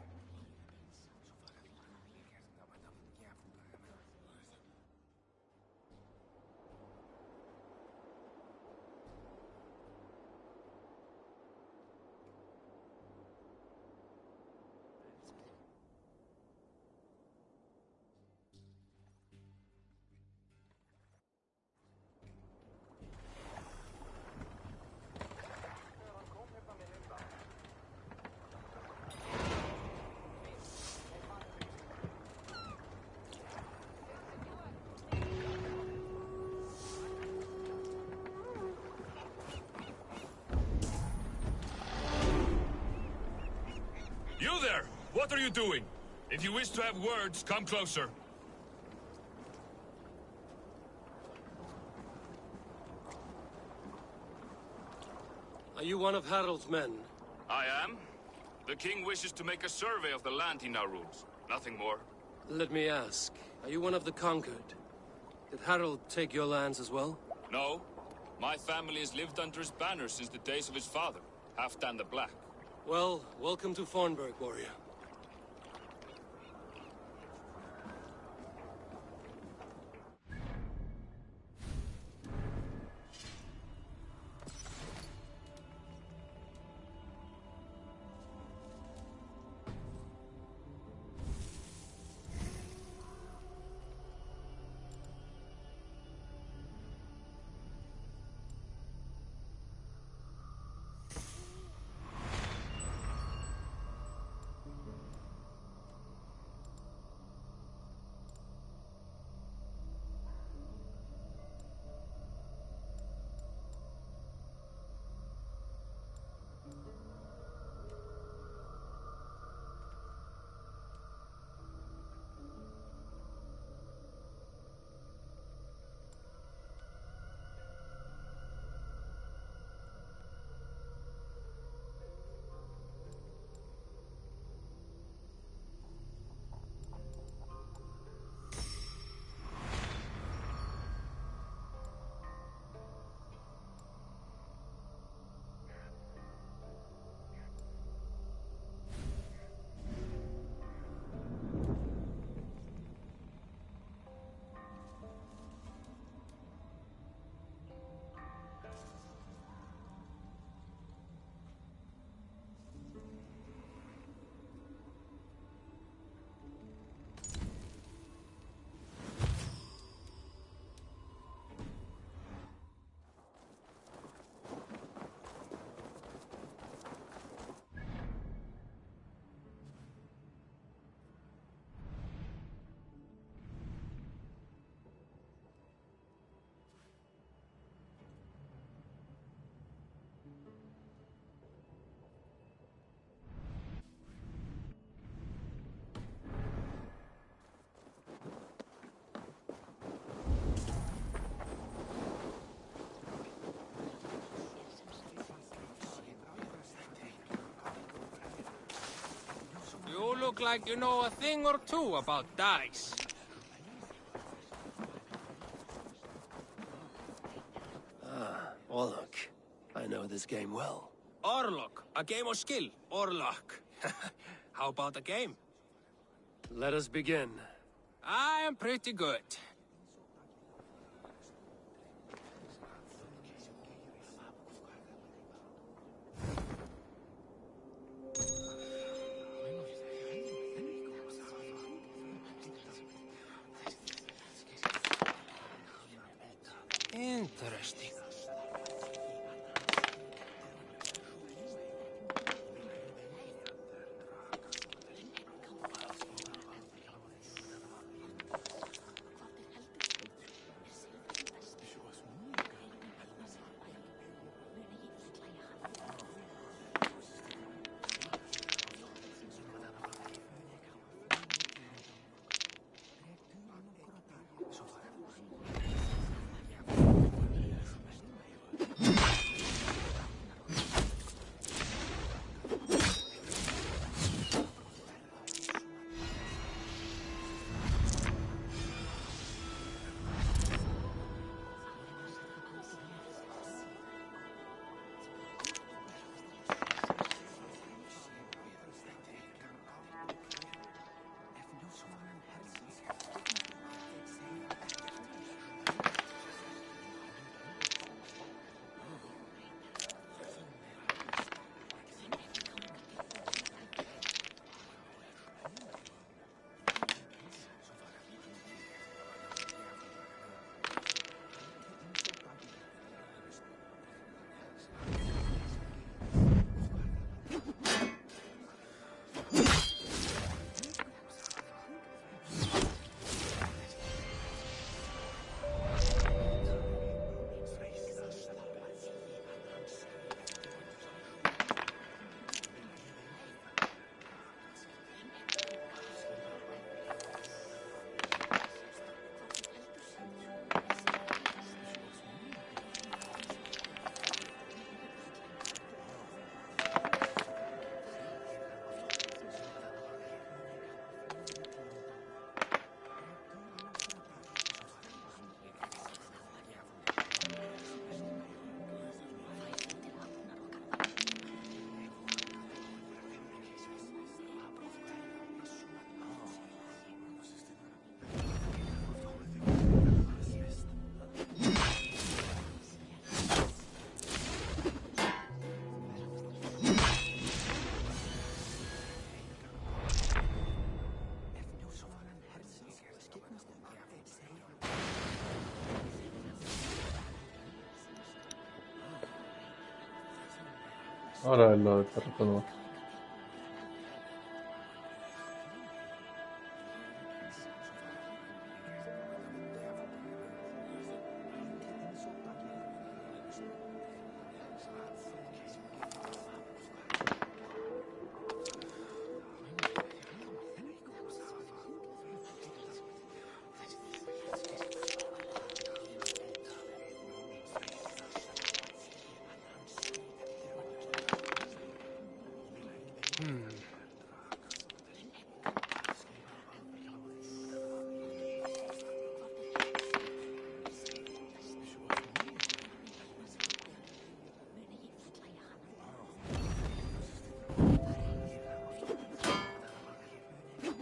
You there! What are you doing? If you wish to have words, come closer. Are you one of Harald's men? I am. The king wishes to make a survey of the land he now rules. Nothing more. Let me ask, are you one of the conquered? Did Harald take your lands as well? No. My family has lived under his banner since the days of his father, Halfdan the Black. Well, welcome to Fornburg, warrior. You look like you know a thing or two about dice. Ah, Orlok. I know this game well. Orlok, a game of skill, or luck. How about a game? Let us begin. I am pretty good. Interesting. Ahora lo te reconozco.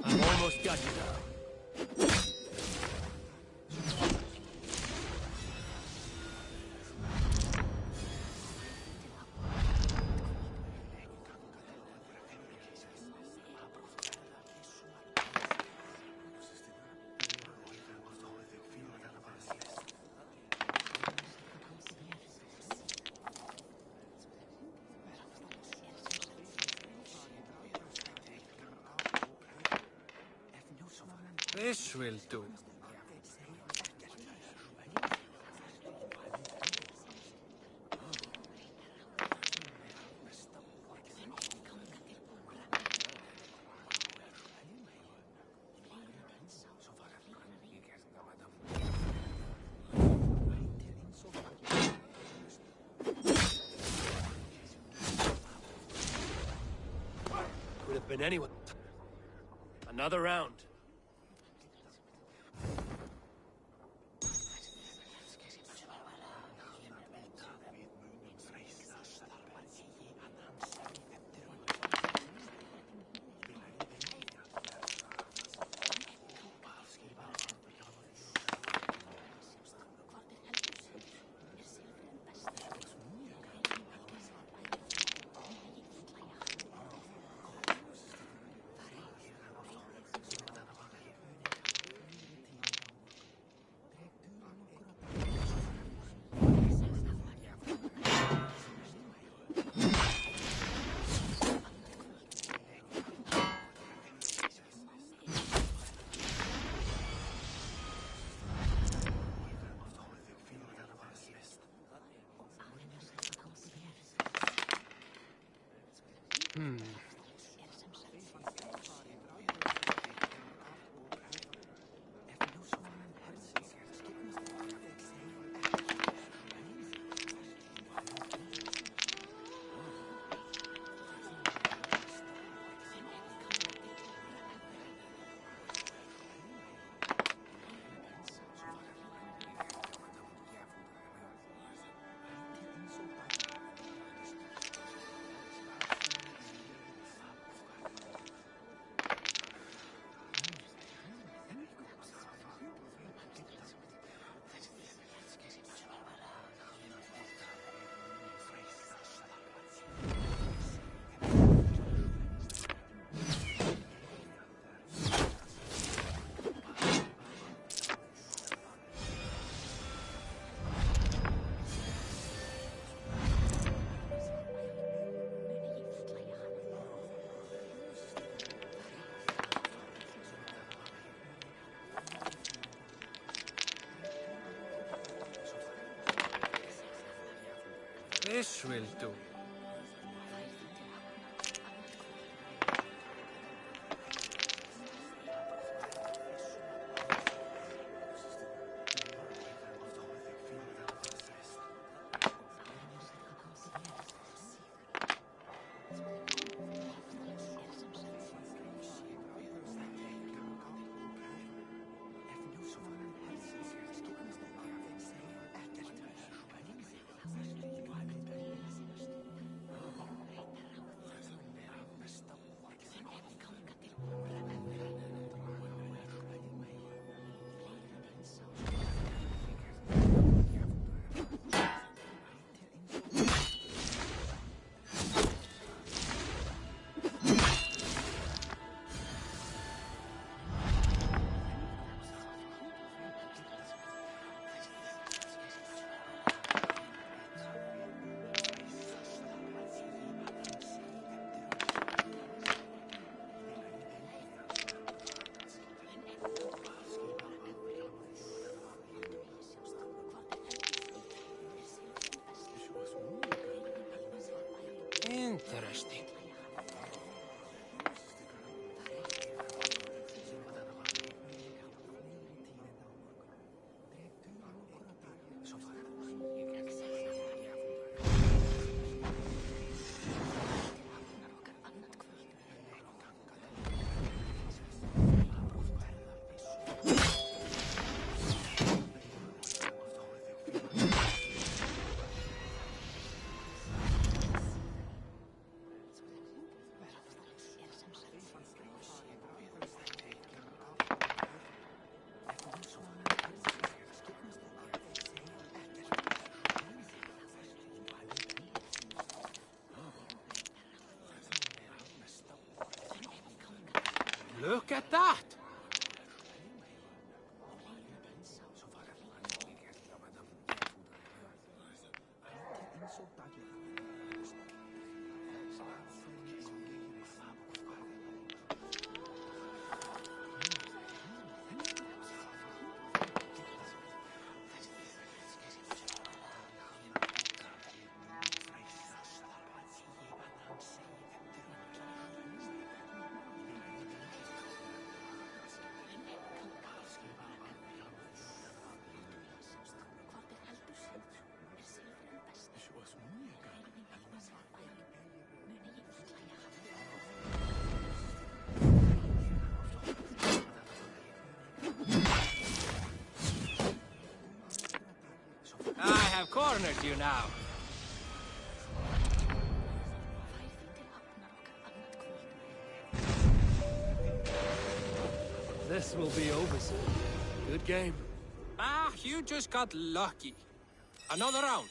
I've almost got you now. This will do. Could have been anyone. Another round. This will do. Look at that! I have cornered you now. This will be over soon. Good game. Ah, you just got lucky. Another round.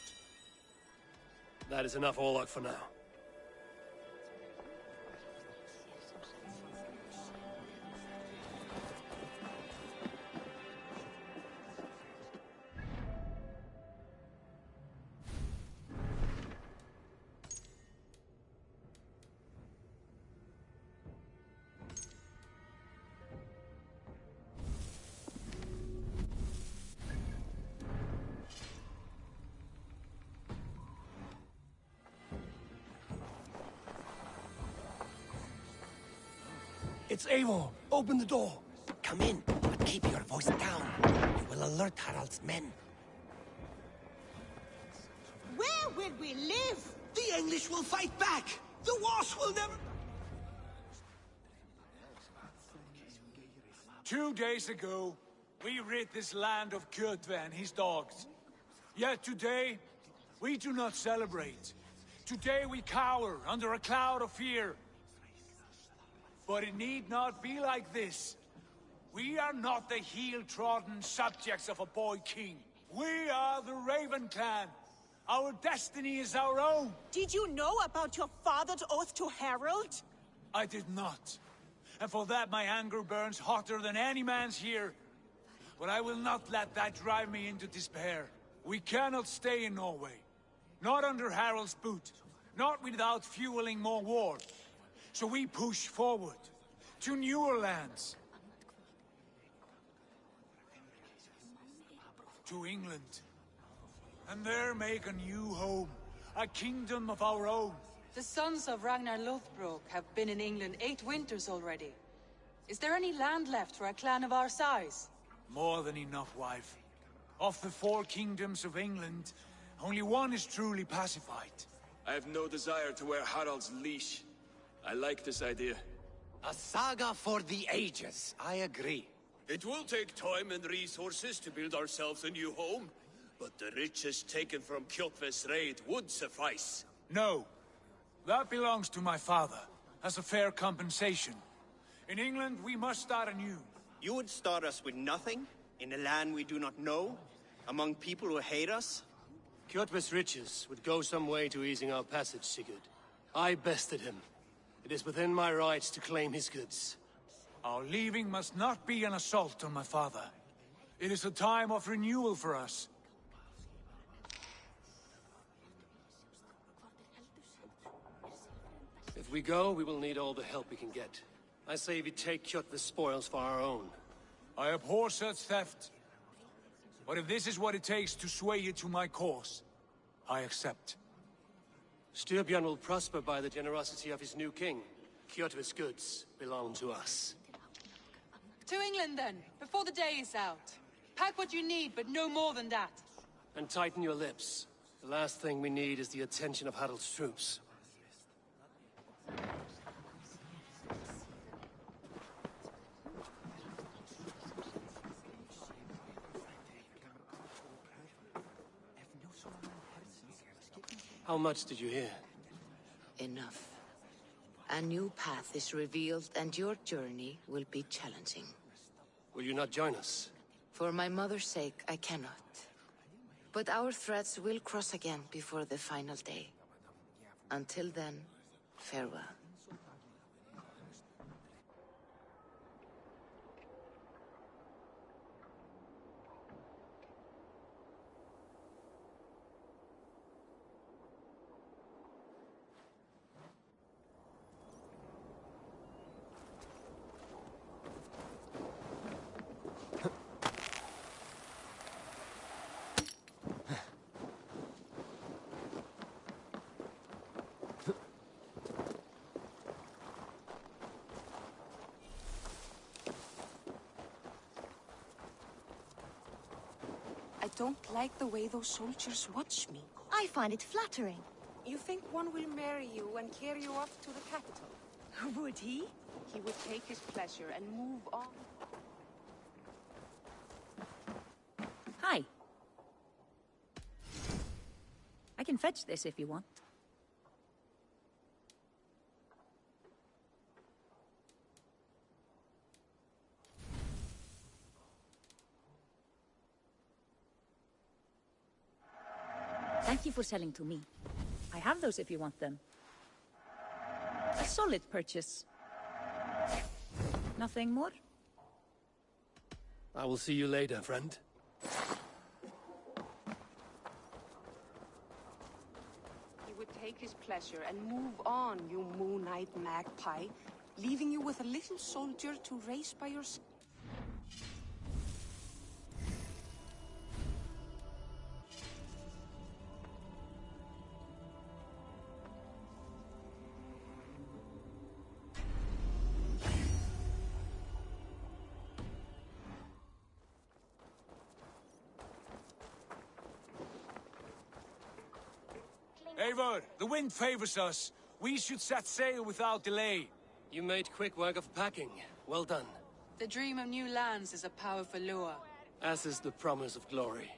That is enough all luck for now. It's Eivor. Open the door. Come in, but keep your voice down. You will alert Harald's men. Where will we live? The English will fight back! The Wars will never... 2 days ago, we rid this land of Kjotve and his dogs. Yet today, we do not celebrate. Today we cower under a cloud of fear. But it need not be like this. We are not the heel-trodden subjects of a boy king. We are the Raven clan. Our destiny is our own. Did you know about your father's oath to Harald? I did not. And for that my anger burns hotter than any man's here. But I will not let that drive me into despair. We cannot stay in Norway. Not under Harald's boot. Not without fueling more war. So we push forward, to newer lands. To England. And there make a new home, a kingdom of our own. The sons of Ragnar Lothbrok have been in England 8 winters already. Is there any land left for a clan of our size? More than enough, wife. Of the 4 kingdoms of England, only one is truly pacified. I have no desire to wear Harald's leash. I like this idea. A saga for the ages. I agree. It will take time and resources to build ourselves a new home, but the riches taken from Kjotve's raid would suffice. No. That belongs to my father, as a fair compensation. In England, we must start anew. You would start us with nothing? In a land we do not know? Among people who hate us? Kjotve's riches would go some way to easing our passage, Sigurd. I bested him. It is within my rights to claim his goods. Our leaving must not be an assault on my father. It is a time of renewal for us. If we go, we will need all the help we can get. I say we take Kjotve's spoils for our own. I abhor such theft. But if this is what it takes to sway you to my cause, I accept. Styrbjörn will prosper by the generosity of his new king. Kjotve's goods belong to us. To England then, before the day is out. Pack what you need, but no more than that. And tighten your lips. The last thing we need is the attention of Harald's troops. How much did you hear? Enough. A new path is revealed, and your journey will be challenging. Will you not join us? For my mother's sake, I cannot. But our threads will cross again before the final day. Until then, farewell. don't like the way those soldiers watch me. I find it flattering. You think one will marry you and carry you off to the capital? Would he? He would take his pleasure and move on. Hi. I can fetch this if you want. Thank you for selling to me. I have those if you want them. A solid purchase. Nothing more? I will see you later, friend. He would take his pleasure and move on, you moon-eyed magpie, leaving you with a little soldier to race by your side. Eivor, the wind favors us. We should set sail without delay. You made quick work of packing. Well done. The dream of new lands is a powerful lure. As is the promise of glory.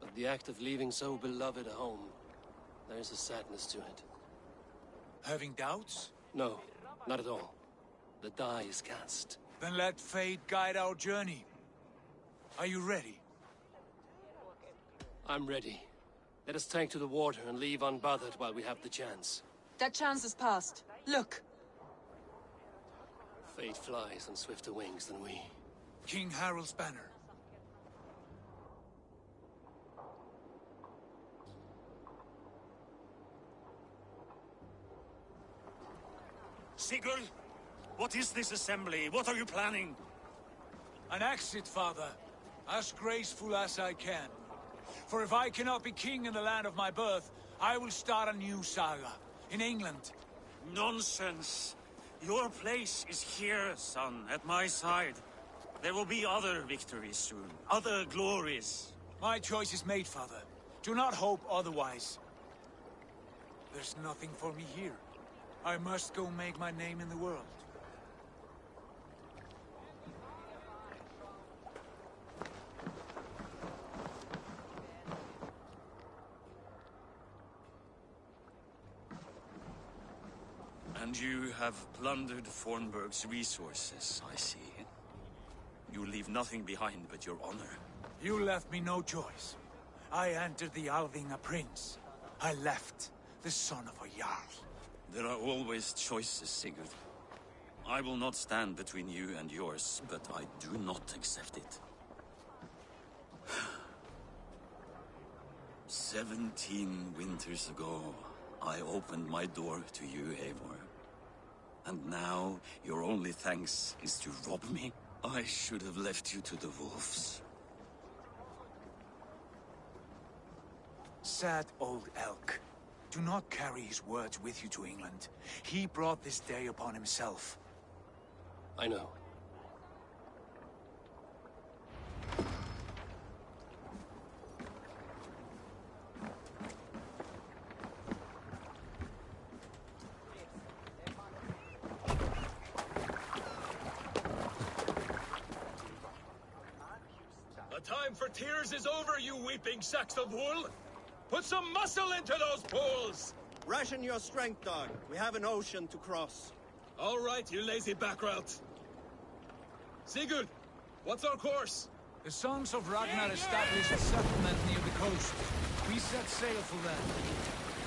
But the act of leaving so beloved a home, there is a sadness to it. Having doubts? No, not at all. The die is cast. Then let fate guide our journey. Are you ready? I'm ready. Let us take to the water and leave unbothered while we have the chance. That chance is past. Look! Fate flies on swifter wings than we. King Harald's banner. Sigurd, what is this assembly? What are you planning? An exit, father. As graceful as I can. For if I cannot be king in the land of my birth, I will start a new saga. In England. Nonsense. Your place is here, son, at my side. There will be other victories soon. Other glories. My choice is made, father. Do not hope otherwise. There's nothing for me here. I must go make my name in the world. And you have plundered Fornburg's resources, I see. You leave nothing behind but your honor. You left me no choice. I entered the Alving a prince. I left the son of a Jarl. There are always choices, Sigurd. I will not stand between you and yours, but I do not accept it. 17 winters ago, I opened my door to you, Eivor. And now, your only thanks is to rob me? I should have left you to the wolves. Sad old elk. Do not carry his words with you to England. He brought this day upon himself. I know. The time for tears is over, you weeping sacks of wool! Put some muscle into those pools! Ration your strength, dog. We have an ocean to cross. All right, you lazy backrout. Sigurd, what's our course? The sons of Ragnar established a settlement near the coast. We set sail for them.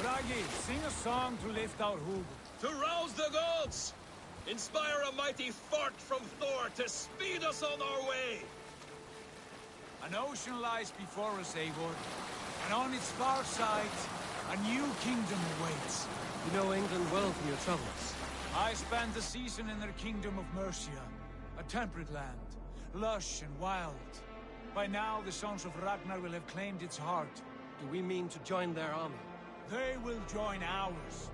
Bragi, sing a song to lift our hood. To rouse the gods! Inspire a mighty fart from Thor to speed us on our way! An ocean lies before us, Eivor. And on its far side, a new kingdom awaits. You know England well from your travels. I spent a season in their kingdom of Mercia. A temperate land, lush and wild. By now, the sons of Ragnar will have claimed its heart. Do we mean to join their army? They will join ours.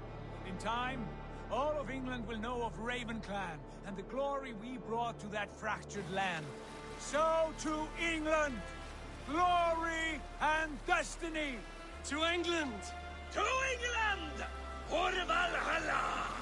In time, all of England will know of Raven Clan and the glory we brought to that fractured land. So to England! glory, and destiny! To England! To England! For Valhalla!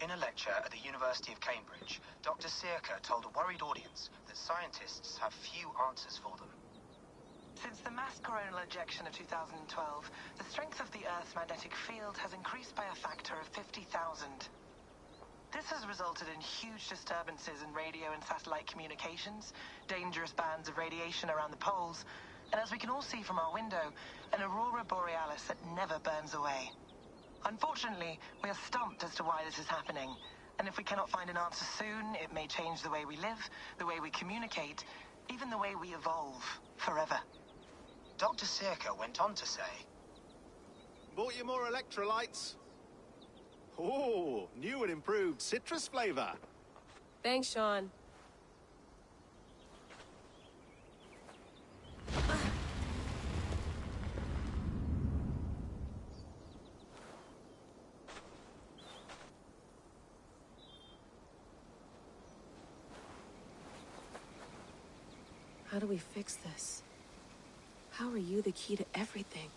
In a lecture at the University of Cambridge, Dr. Circa told a worried audience that scientists have few answers for them. Since the mass coronal ejection of 2012, the strength of the Earth's magnetic field has increased by a factor of 50,000. This has resulted in huge disturbances in radio and satellite communications, dangerous bands of radiation around the poles, and as we can all see from our window, an aurora borealis that never burns away. Unfortunately, we are stumped as to why this is happening, and if we cannot find an answer soon, it may change the way we live, the way we communicate, even the way we evolve, forever. Dr. Circa went on to say, Bought you more electrolytes? Oh, new and improved citrus flavor. Thanks, Sean. How do we fix this? How are you the key to everything?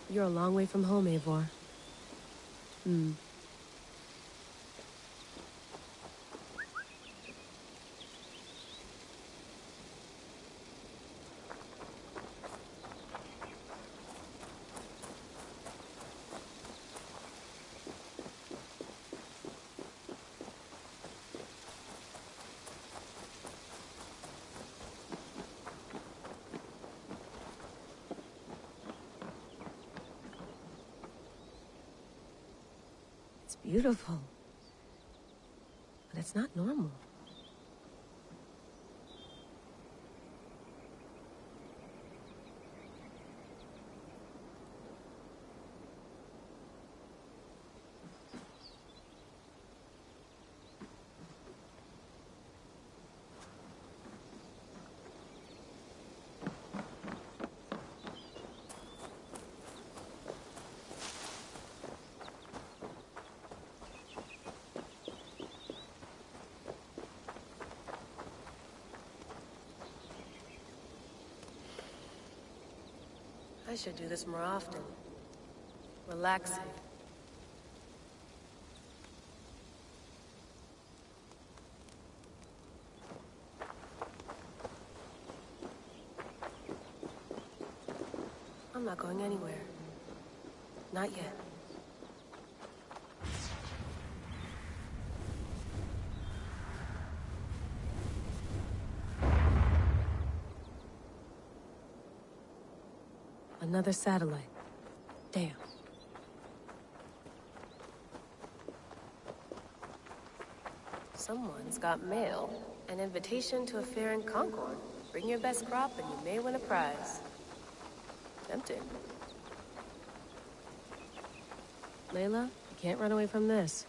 You're a long way from home, Eivor. It's beautiful. But it's not normal. I should do this more often. Relaxing. I'm not going anywhere. Not yet. Another satellite. Damn. Someone's got mail. An invitation to a fair in Concord. Bring your best crop and you may win a prize. Tempting. Layla, you can't run away from this.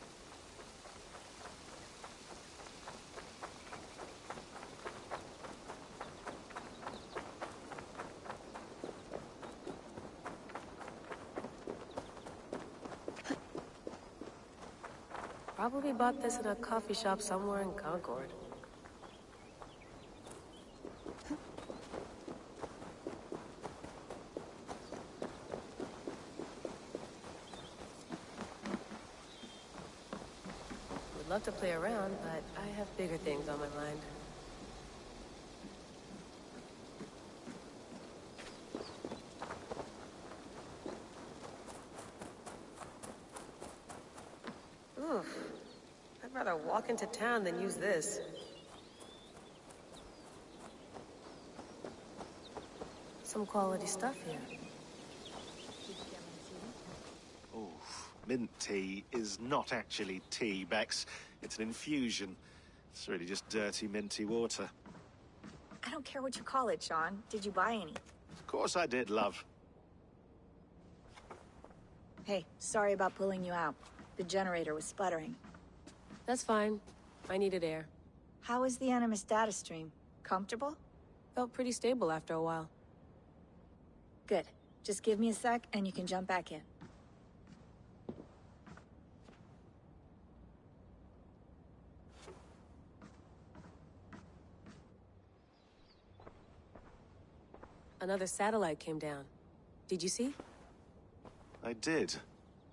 Probably bought this in a coffee shop somewhere in Concord. Would love to play around, but I have bigger things on my mind. Oof. I'd rather walk into town than use this. Some quality stuff here. Oh, mint tea is not actually tea, Bex. It's an infusion. It's really just dirty, minty water. I don't care what you call it, Sean. Did you buy any? Of course I did, love. Hey, sorry about pulling you out. The generator was sputtering. That's fine. I needed air. How is the Animus data stream? Comfortable? Felt pretty stable after a while. Good. Just give me a sec and you can jump back in. Another satellite came down. Did you see? I did.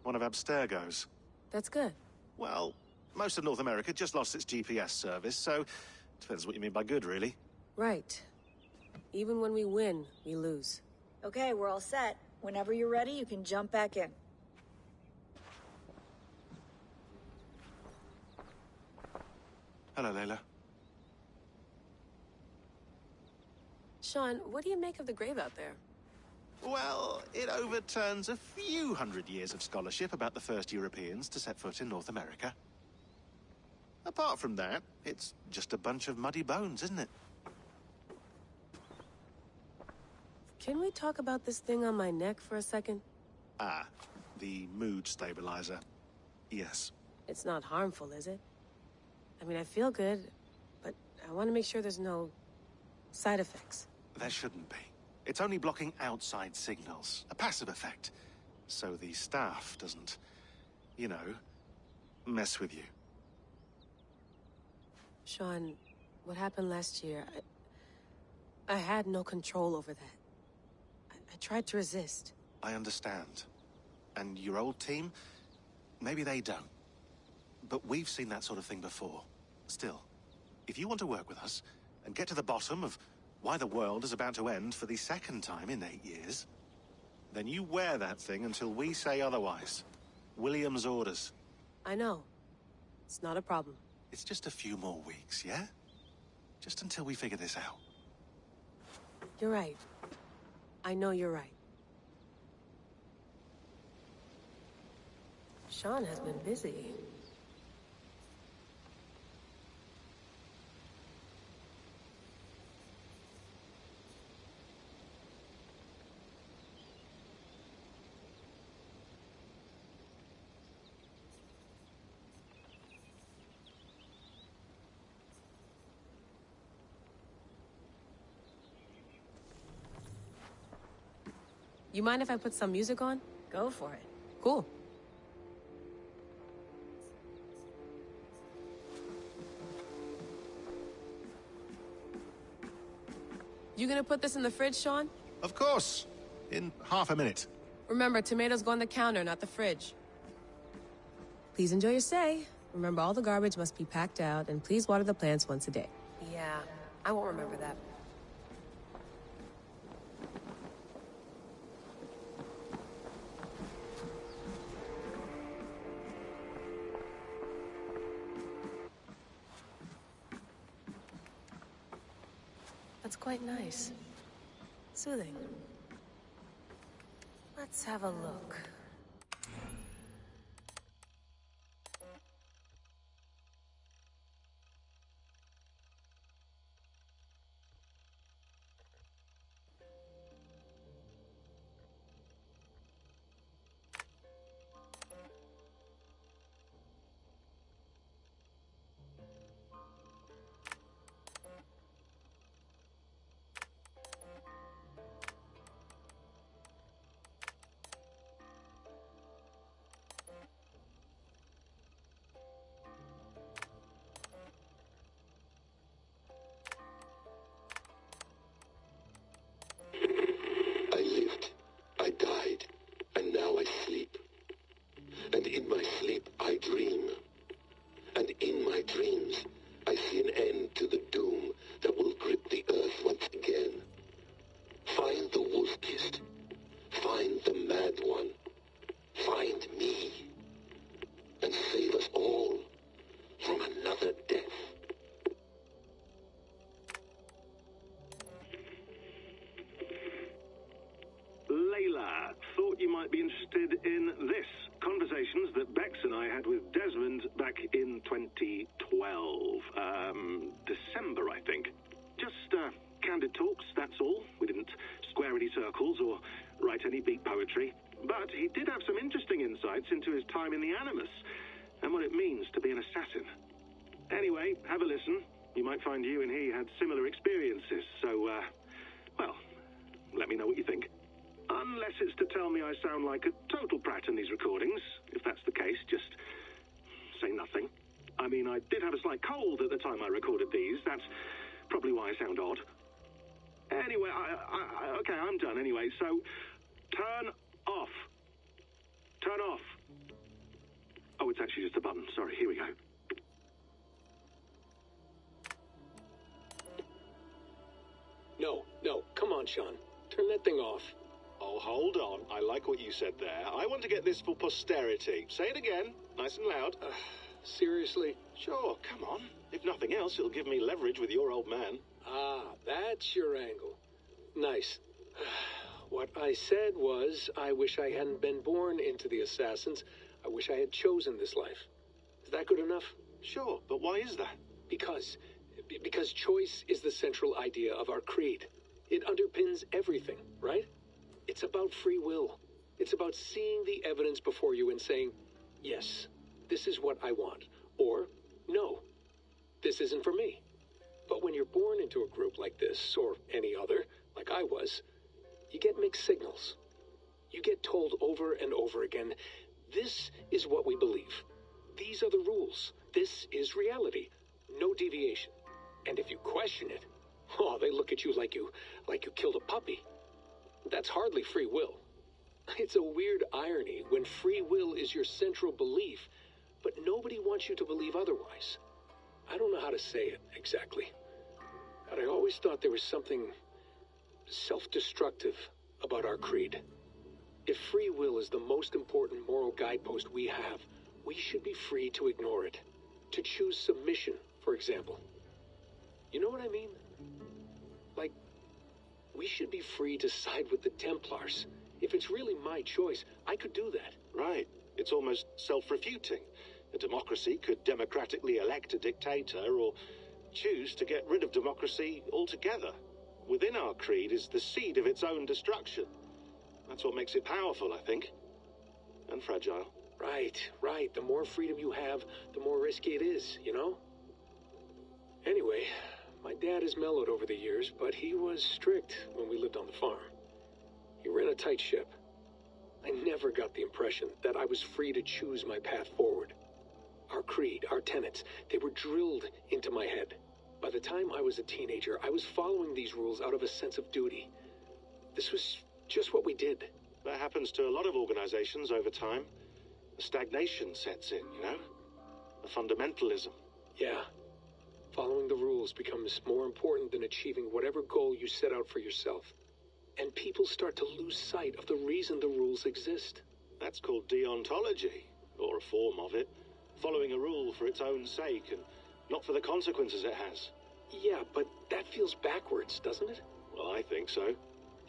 One of Abstergo's. That's good. Well, most of North America just lost its GPS service, so depends what you mean by good, really. Right. Even when we win, we lose. Okay, we're all set. Whenever you're ready, you can jump back in. Hello, Layla. Sean, what do you make of the grave out there? Well, it overturns a few hundred years of scholarship about the first Europeans to set foot in North America. Apart from that, it's just a bunch of muddy bones, isn't it? Can we talk about this thing on my neck for a second? Ah, the mood stabilizer. Yes. It's not harmful, is it? I mean, I feel good, but I want to make sure there's no side effects. There shouldn't be. It's only blocking outside signals, a passive effect. So the staff doesn't, you know, mess with you. Sean, what happened last year, I had no control over that. I tried to resist. I understand. And your old team, maybe they don't. But we've seen that sort of thing before. Still, if you want to work with us and get to the bottom of why the world is about to end for the second time in 8 years, then you wear that thing until we say otherwise. William's orders. I know. It's not a problem. It's just a few more weeks, yeah? Just until we figure this out. You're right. I know you're right. Sean has been busy. You mind if I put some music on? Go for it. Cool. You gonna put this in the fridge, Sean? Of course. In half a minute. Remember, tomatoes go on the counter, not the fridge. Please enjoy your stay. Remember, all the garbage must be packed out, and please water the plants once a day. Yeah, I won't remember that. That's quite nice. Soothing. Let's have a look. he did have some interesting insights into his time in the Animus and what it means to be an assassin. Anyway, have a listen. You might find you and he had similar experiences, so, well, let me know what you think. Unless it's to tell me I sound like a total prat in these recordings. If that's the case, just say nothing. I mean, I did have a slight cold at the time I recorded these. That's probably why I sound odd. Anyway, okay, I'm done anyway, so turn off. Turn off. Oh, it's actually just a button. Sorry, here we go. No, come on, Sean. Turn that thing off. Oh, hold on. I like what you said there. I want to get this for posterity. Say it again, nice and loud. Seriously? Sure, come on. If nothing else, it'll give me leverage with your old man. Ah, that's your angle. Nice. What I said was, I wish I hadn't been born into the Assassins. I wish I had chosen this life. Is that good enough? Sure, but why is that? Because choice is the central idea of our creed. It underpins everything, right? It's about free will. It's about seeing the evidence before you and saying, yes, this is what I want. Or, no, this isn't for me. But when you're born into a group like this, or any other, like I was, you get mixed signals. You get told over and over again, this is what we believe. These are the rules. This is reality. No deviation. And if you question it, oh, they look at you like you killed a puppy. That's hardly free will. It's a weird irony when free will is your central belief, but nobody wants you to believe otherwise. I don't know how to say it exactly, but I always thought there was something self-destructive about our creed. If free will is the most important moral guidepost we have, we should be free to ignore it. To choose submission, for example. You know what I mean? Like, we should be free to side with the Templars. If it's really my choice, I could do that. Right. It's almost self-refuting. A democracy could democratically elect a dictator or choose to get rid of democracy altogether. Within our creed is the seed of its own destruction. That's what makes it powerful, I think. And fragile. Right. The more freedom you have, the more risky it is, you know? Anyway, my dad has mellowed over the years, but he was strict when we lived on the farm. He ran a tight ship. I never got the impression that I was free to choose my path forward. Our creed, our tenets, they were drilled into my head. By the time I was a teenager, I was following these rules out of a sense of duty. This was just what we did. That happens to a lot of organizations over time. A stagnation sets in, you know? A fundamentalism. Yeah. Following the rules becomes more important than achieving whatever goal you set out for yourself. And people start to lose sight of the reason the rules exist. That's called deontology, or a form of it. Following a rule for its own sake and not for the consequences it has. Yeah, but that feels backwards, doesn't it? Well, I think so.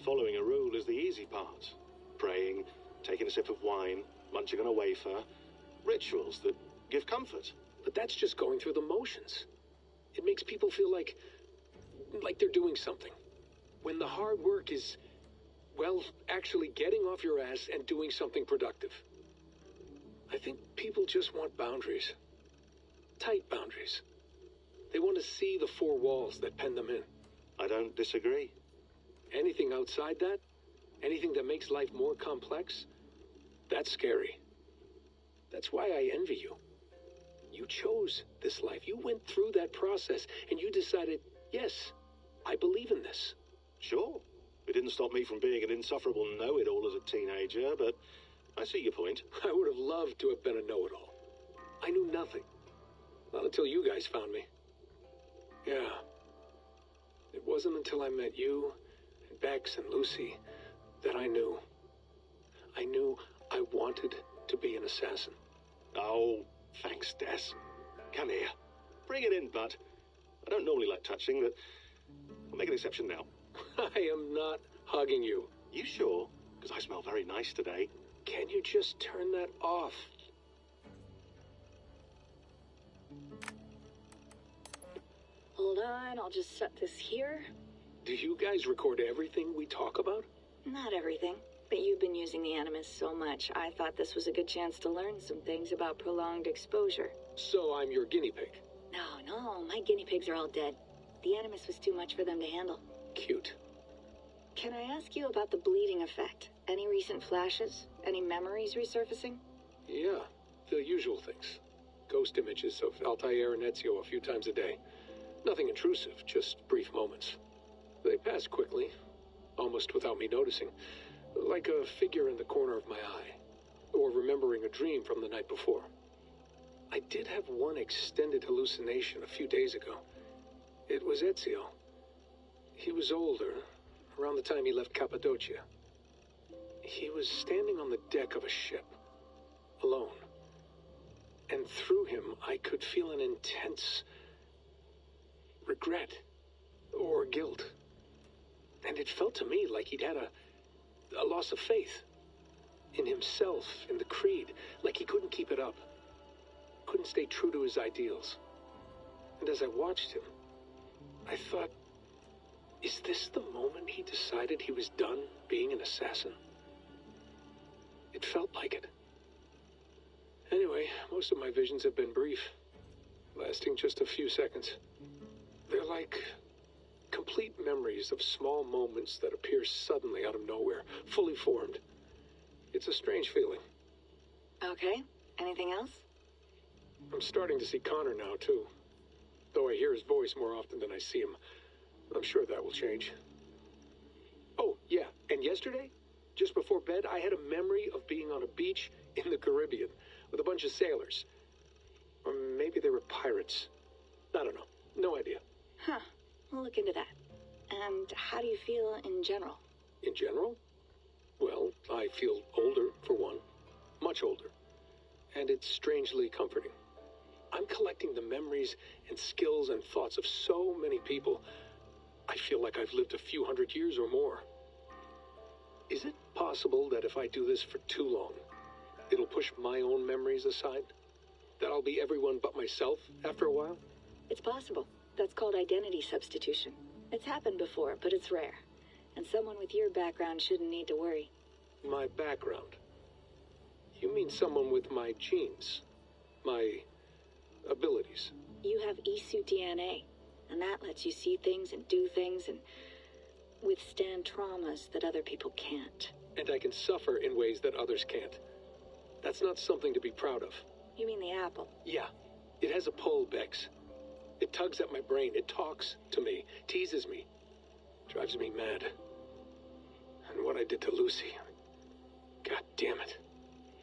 Following a rule is the easy part. Praying, taking a sip of wine, munching on a wafer. Rituals that give comfort. But that's just going through the motions. It makes people feel like they're doing something. When the hard work is, well, actually getting off your ass and doing something productive. I think people just want boundaries. Tight boundaries. They want to see the four walls that pen them in. I don't disagree. Anything outside that, anything that makes life more complex, that's scary. That's why I envy you. You chose this life. You went through that process and you decided, yes, I believe in this. Sure. It didn't stop me from being an insufferable know-it-all as a teenager, but I see your point. I would have loved to have been a know-it-all. I knew nothing. Not until you guys found me. Yeah. It wasn't until I met you, and Bex and Lucy, that I knew. I knew I wanted to be an assassin. Oh, thanks, Des. Come here. Bring it in, bud. I don't normally like touching, but I'll make an exception now. I am not hugging you. You sure? Because I smell very nice today. Can you just turn that off? Hold on, I'll just set this here. Do you guys record everything we talk about? Not everything. But you've been using the Animus so much, I thought this was a good chance to learn some things about prolonged exposure. So I'm your guinea pig. No, my guinea pigs are all dead. The Animus was too much for them to handle. Cute. Can I ask you about the bleeding effect? Any recent flashes? Any memories resurfacing? Yeah, the usual things. Ghost images of Altair and Ezio a few times a day. Nothing intrusive, just brief moments. They pass quickly, almost without me noticing. Like a figure in the corner of my eye. Or remembering a dream from the night before. I did have one extended hallucination a few days ago. It was Ezio. He was older, around the time he left Cappadocia. He was standing on the deck of a ship, alone. And through him, I could feel an intense regret or guilt. And it felt to me like he'd had a loss of faith in himself, in the Creed, like he couldn't keep it up, couldn't stay true to his ideals. And as I watched him, I thought, is this the moment he decided he was done being an assassin? It felt like it. Anyway, most of my visions have been brief, lasting just a few seconds. They're like complete memories of small moments that appear suddenly out of nowhere, fully formed. It's a strange feeling. Okay, anything else? I'm starting to see Connor now, too. Though I hear his voice more often than I see him. I'm sure that will change. Oh, yeah, and yesterday, just before bed, I had a memory of being on a beach in the Caribbean with a bunch of sailors. Or maybe they were pirates. I don't know. No idea. Huh, we'll look into that. And how do you feel in general? In general? Well, I feel older, for one. Much older. And it's strangely comforting. I'm collecting the memories and skills and thoughts of so many people. I feel like I've lived a few hundred years or more. Is it possible that if I do this for too long, it'll push my own memories aside? That I'll be everyone but myself after a while? It's possible. That's called identity substitution. It's happened before, but it's rare. And someone with your background shouldn't need to worry. My background? You mean someone with my genes? My abilities? You have Isu DNA, and that lets you see things and do things and withstand traumas that other people can't. And I can suffer in ways that others can't. That's not something to be proud of. You mean the apple? Yeah. It has a pull, Bex. It tugs at my brain. It talks to me. Teases me. Drives me mad. And what I did to Lucy... God damn it.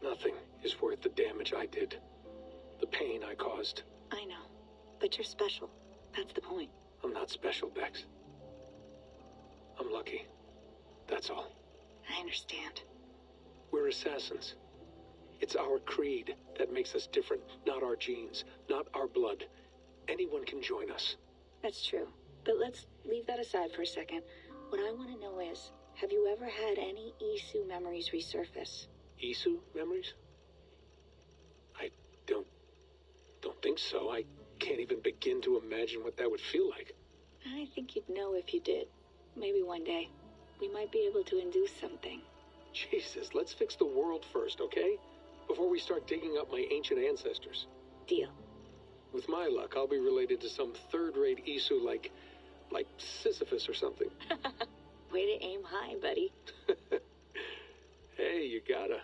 Nothing is worth the damage I did. The pain I caused. I know. But you're special. That's the point. I'm not special, Bex. I'm lucky. That's all. I understand. We're assassins. It's our creed that makes us different, not our genes, not our blood. Anyone can join us. That's true. But let's leave that aside for a second. What I want to know is, have you ever had any Isu memories resurface? Isu memories? I don't think so. I can't even begin to imagine what that would feel like. I think you'd know if you did. Maybe one day. We might be able to induce something. Jesus, let's fix the world first, okay? Before we start digging up my ancient ancestors. Deal. With my luck, I'll be related to some third-rate Isu like Sisyphus or something. Way to aim high, buddy. Hey, you gotta.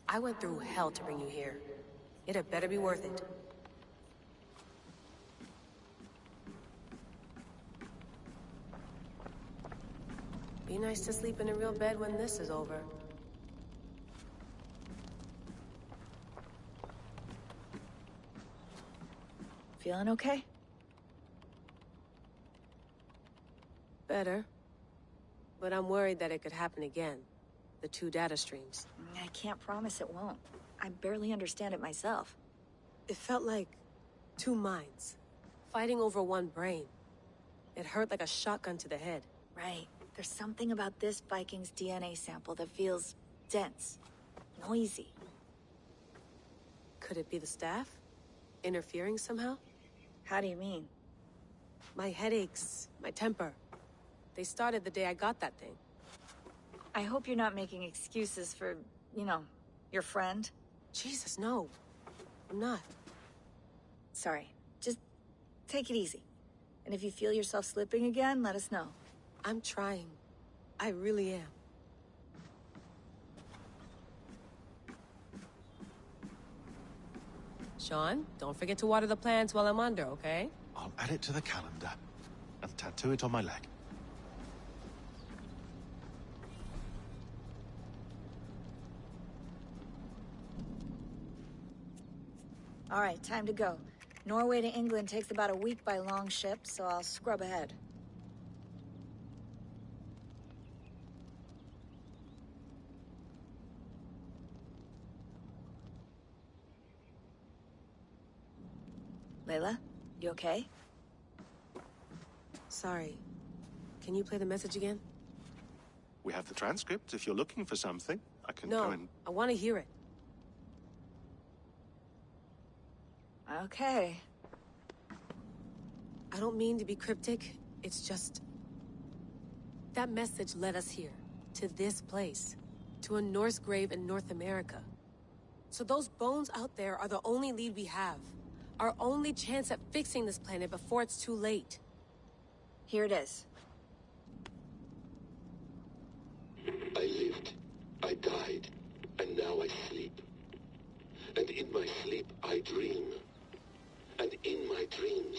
I went through hell to bring you here. It had better be worth it. Be nice to sleep in a real bed when this is over. Feeling okay? Better. But I'm worried that it could happen again. The 2 data streams. I can't promise it won't. I barely understand it myself. It felt like 2 minds, fighting over 1 brain. It hurt like a shotgun to the head. Right. There's something about this Viking's DNA sample that feels dense, noisy. Could it be the staff? Interfering somehow? How do you mean? My headaches, my temper. They started the day I got that thing. I hope you're not making excuses for, you know, your friend. Jesus, no. I'm not. Sorry. Just take it easy. And if you feel yourself slipping again, let us know. I'm trying. I really am. Sean, don't forget to water the plants while I'm under, okay? I'll add it to the calendar and tattoo it on my leg. All right, time to go. Norway to England takes about a week by long ship, so I'll scrub ahead. Layla, you okay? Sorry. Can you play the message again? We have the transcript. If you're looking for something, I can No, go and... I want to hear it. Okay. I don't mean to be cryptic. It's just... that message led us here. To this place. To a Norse grave in North America. So those bones out there are the only lead we have. Our only chance at fixing this planet before it's too late. Here it is. I lived, I died, and now I sleep. And in my sleep I dream. And in my dreams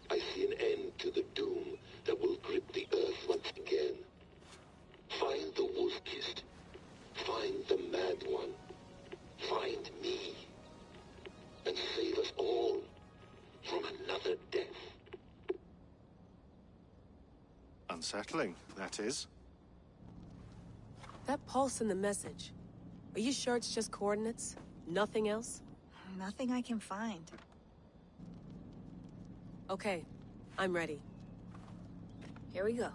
I see an end to the doom that will grip the earth once again. Find the wolf-kissed. Find the mad one. Find me. And save us all from another death. Unsettling, that is. That pulse in the message. Are you sure it's just coordinates? Nothing else? Nothing I can find. Okay, I'm ready. Here we go.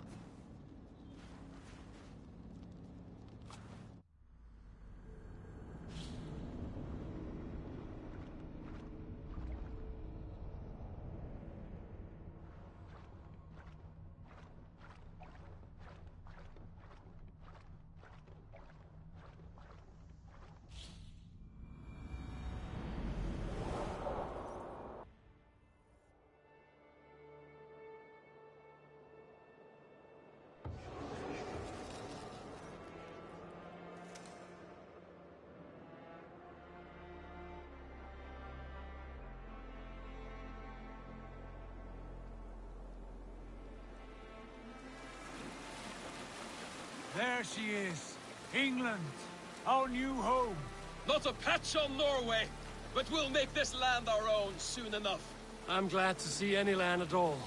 There she is. England. Our new home. Not a patch on Norway, but we'll make this land our own soon enough. I'm glad to see any land at all.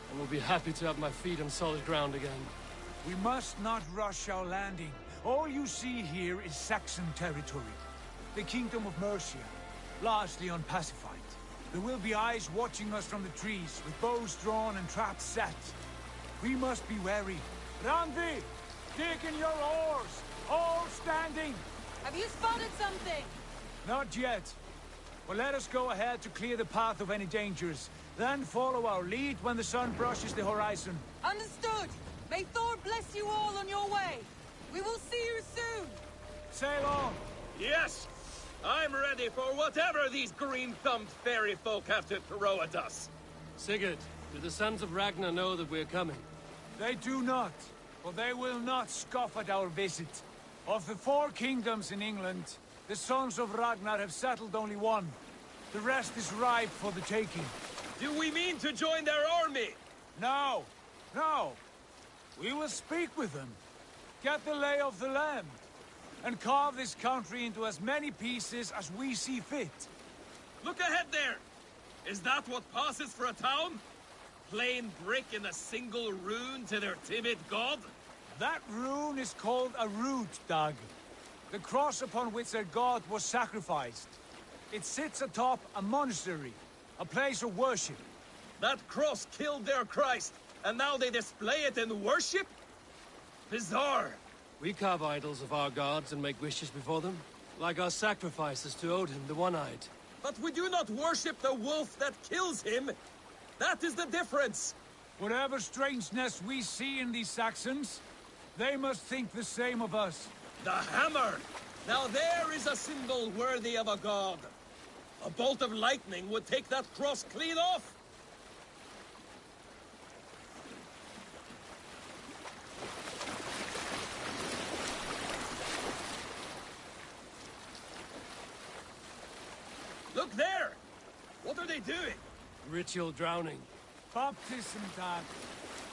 And will be happy to have my feet on solid ground again. We must not rush our landing. All you see here is Saxon territory. The Kingdom of Mercia, largely unpacified. There will be eyes watching us from the trees, with bows drawn and traps set. We must be wary. Randi! Dig in your oars! All standing! Have you spotted something? Not yet. But let us go ahead to clear the path of any dangers. Then follow our lead when the sun brushes the horizon. Understood! May Thor bless you all on your way! We will see you soon! Sail on! Yes! I'm ready for whatever these green-thumbed fairy folk have to throw at us. Sigurd, do the sons of Ragnar know that we're coming? They do not, but they will not scoff at our visit. Of the 4 kingdoms in England, the sons of Ragnar have settled only one. The rest is ripe for the taking. Do we mean to join their army? No, no. We will speak with them, get the lay of the land, and carve this country into as many pieces as we see fit. Look ahead there! Is that what passes for a town? Plain brick in a single rune to their timid god? That rune is called a root, Dag. The cross upon which their god was sacrificed. It sits atop a monastery, a place of worship. That cross killed their Christ, and now they display it in worship? Bizarre. We carve idols of our gods and make wishes before them, like our sacrifices to Odin, the One-Eyed. But we do not worship the wolf that kills him. That is the difference. Whatever strangeness we see in these Saxons, they must think the same of us. The hammer! Now there is a symbol worthy of a god. A bolt of lightning would take that cross clean off. Look there! What are they doing? Ritual drowning. Baptism, Dad.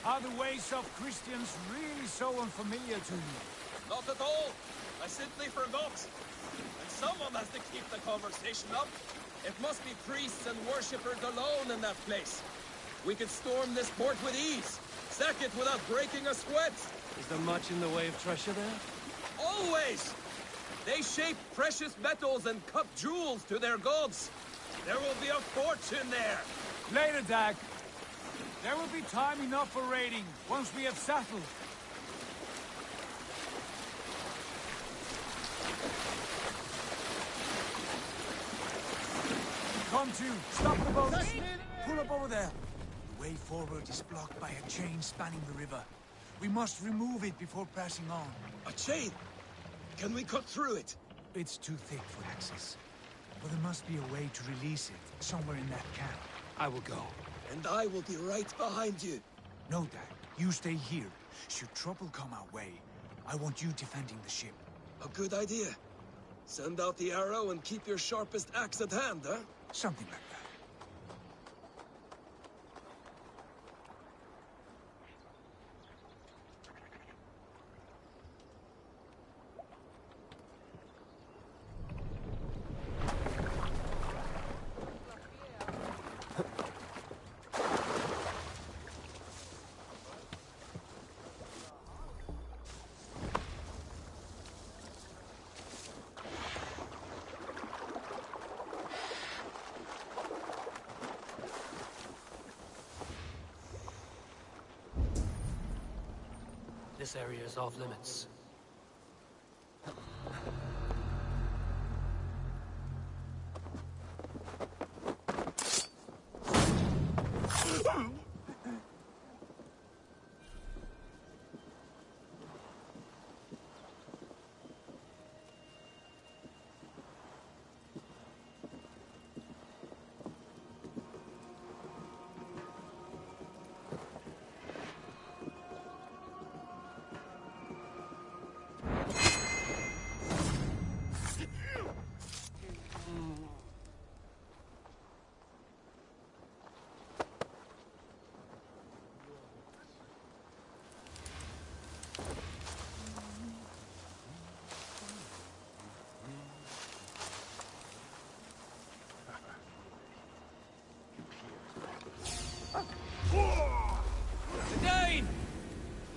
Are the ways of Christians really so unfamiliar to you? Not at all. I simply forgot. And someone has to keep the conversation up. It must be priests and worshippers alone in that place. We could storm this port with ease. Sack it without breaking a sweat. Is there much in the way of treasure there? Always! They shape precious metals and cut jewels to their gods. There will be a fortune there. Later, Dag. There will be time enough for raiding once we have settled. Come to. Stop the boat. Pull up over there. The way forward is blocked by a chain spanning the river. We must remove it before passing on. A chain? Can we cut through it? It's too thick for access. But there must be a way to release it, somewhere in that camp. I will go. And I will be right behind you. No, Dad. You stay here. Should trouble come our way, I want you defending the ship. A good idea. Send out the arrow and keep your sharpest axe at hand, huh? Something like that. This area is off limits.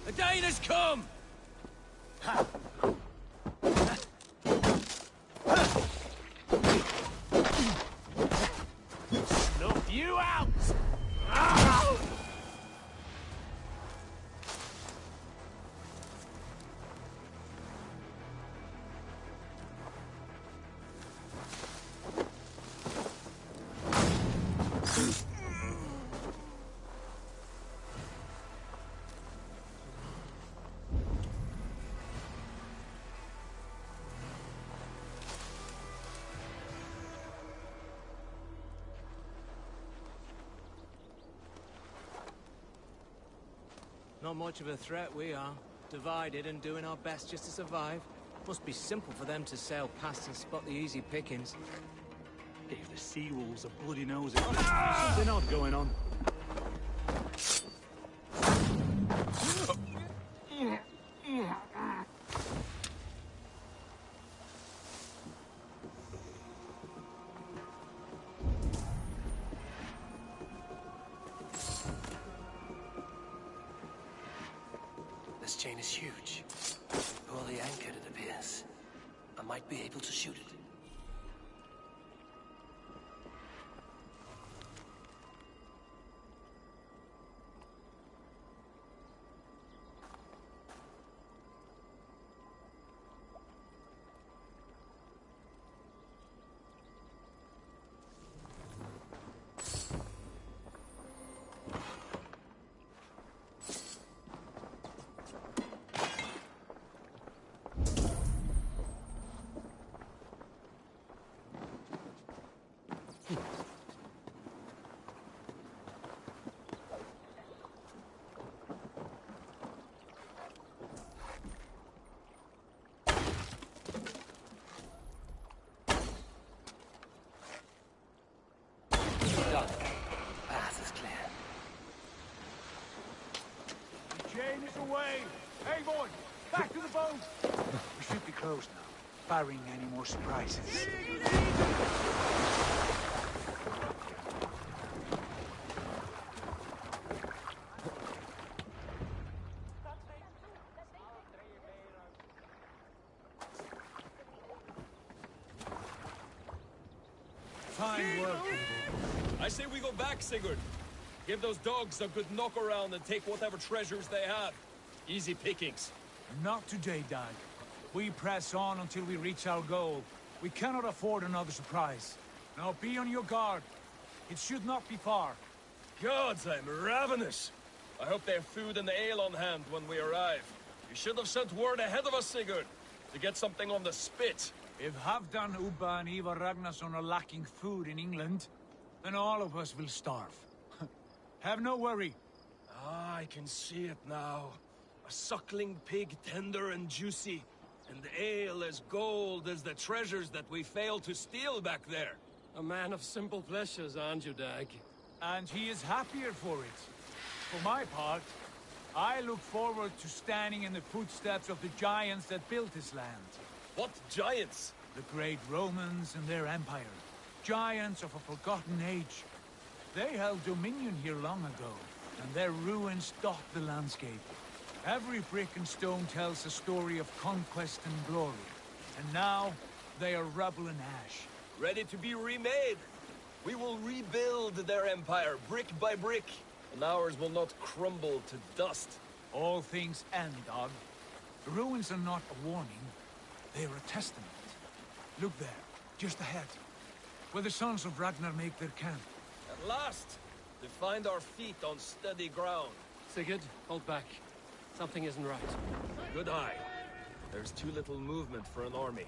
The Dane has come! Snuff you out! Not much of a threat, we are. Divided and doing our best just to survive. Must be simple for them to sail past and spot the easy pickings. Gave the sea wolves a bloody nose. Something odd going on. This chain is huge. Poorly anchored, it appears. I might be able to shoot it. Done. Path is clear. The chain is away. Hey, boy, back to the boat. We should be close now, barring any more surprises. Fine work, people. I say we go back, Sigurd. Give those dogs a good knock around and take whatever treasures they have. Easy pickings. Not today, Dag. We press on until we reach our goal. We cannot afford another surprise. Now be on your guard. It should not be far. Gods, I'm ravenous. I hope they have food and ale on hand when we arrive. You should have sent word ahead of us, Sigurd, to get something on the spit. If Halfdan, Ubba, and Ivar Ragnarsson are lacking food in England, then all of us will starve. Have no worry. Ah, I can see it now. A suckling pig, tender and juicy. And ale as gold as the treasures that we failed to steal back there. A man of simple pleasures, aren't you, Dag? And he is happier for it. For my part, I look forward to standing in the footsteps of the giants that built this land. What giants? The great Romans and their empire. Giants of a forgotten age. They held dominion here long ago, and their ruins dot the landscape. Every brick and stone tells a story of conquest and glory. And now, they are rubble and ash. Ready to be remade. We will rebuild their empire, brick by brick, and ours will not crumble to dust. All things end, Dog. The ruins are not a warning. They are a testament. Look there, just ahead, where the sons of Ragnar make their camp. At last, to find our feet on steady ground. Sigurd, hold back. Something isn't right. Good eye. There's too little movement for an army.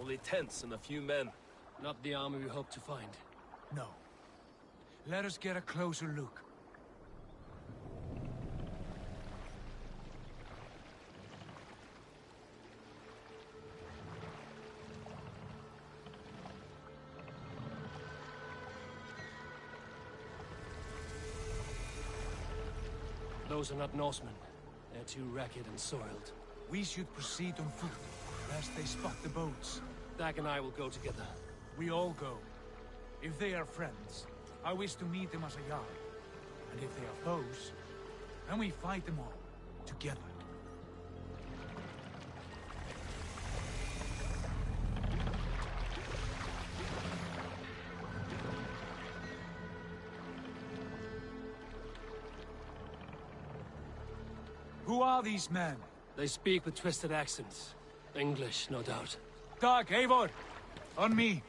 Only tents and a few men. Not the army we hope to find. No. Let us get a closer look. Those are not Norsemen. They're too ragged and soiled. We should proceed on foot, lest they spot the boats. Dag and I will go together. We all go. If they are friends, I wish to meet them as a yard. And if they are foes, then we fight them all, together. Who are these men? They speak with twisted accents. English, no doubt. Dag, Eivor! On me!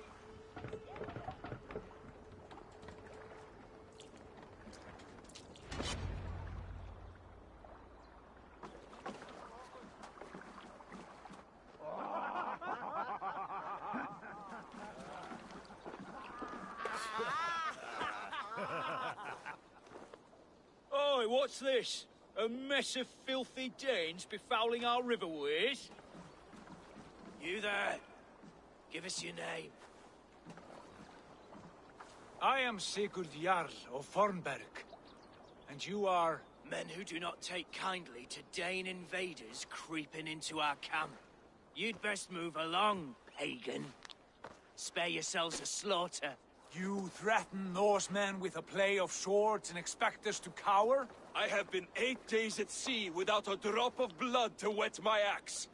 Oi, what's this? A mess of filthy Danes befouling our riverways? You there. Give us your name. I am Sigurd Jarl of Fornberg. And you are... Men who do not take kindly to Dane invaders creeping into our camp. You'd best move along, pagan. Spare yourselves a slaughter. You threaten Norsemen with a play of swords and expect us to cower? I have been 8 days at sea without a drop of blood to wet my axe.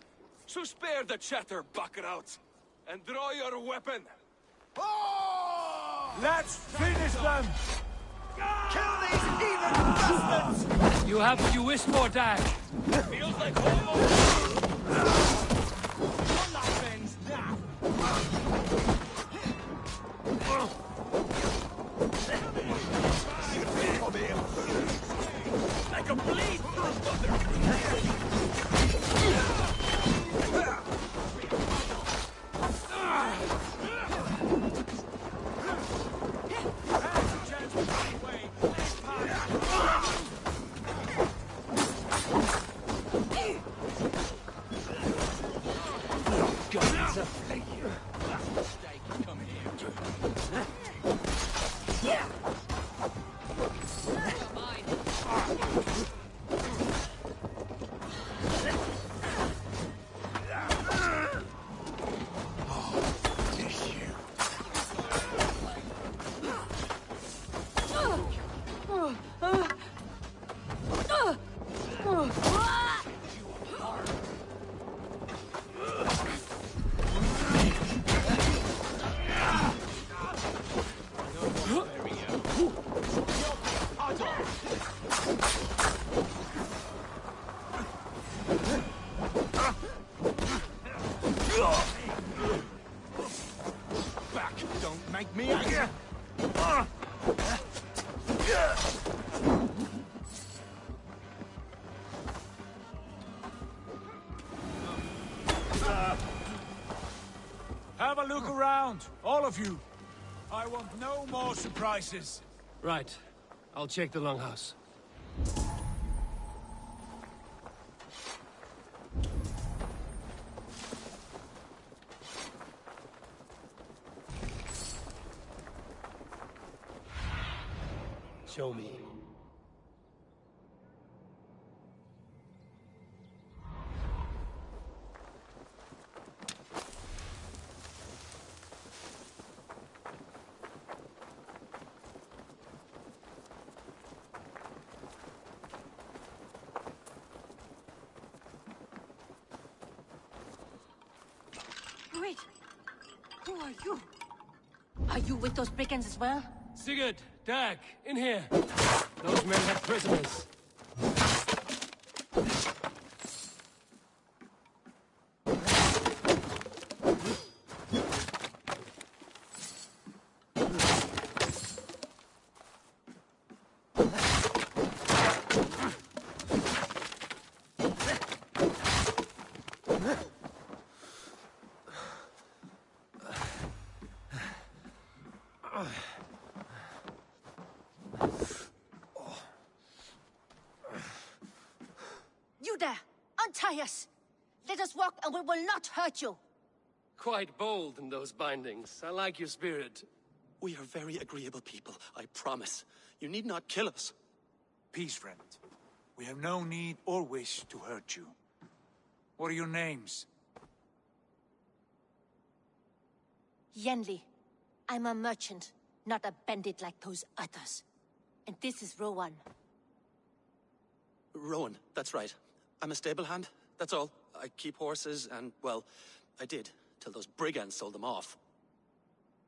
So spare the chatter, buckerouts, and draw your weapon. Let's finish them! Kill these heathen bastards! You have what you wish for, Dag. Feels like home. You're not friends now! I can bleed! Have a look around, all of you. I want no more surprises. Right. I'll check the longhouse. Show me. Wait! Who are you? Are you with those brigands as well? Sigurd, Dag, in here. Those men have prisoners. You there! Untie us! Let us walk and we will not hurt you! Quite bold in those bindings. I like your spirit. We are very agreeable people, I promise. You need not kill us. Peace, friend. We have no need or wish to hurt you. What are your names? Yenli. I'm a merchant, not a bandit like those others. And this is Rowan. Rowan, that's right. I'm a stable hand, that's all. I keep horses and, well, I did, till those brigands sold them off.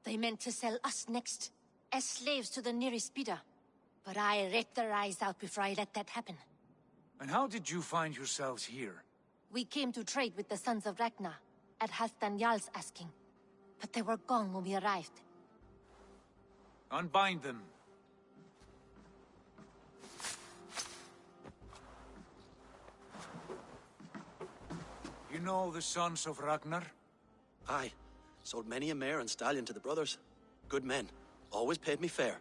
They meant to sell us next, as slaves to the nearest bidder. But I ripped their eyes out before I let that happen. And how did you find yourselves here? We came to trade with the Sons of Ragnar, at Halfdan Jarl's asking. But they were gone when we arrived. Unbind them. You know the Sons of Ragnar? Aye. Sold many a mare and stallion to the brothers. Good men. Always paid me fair.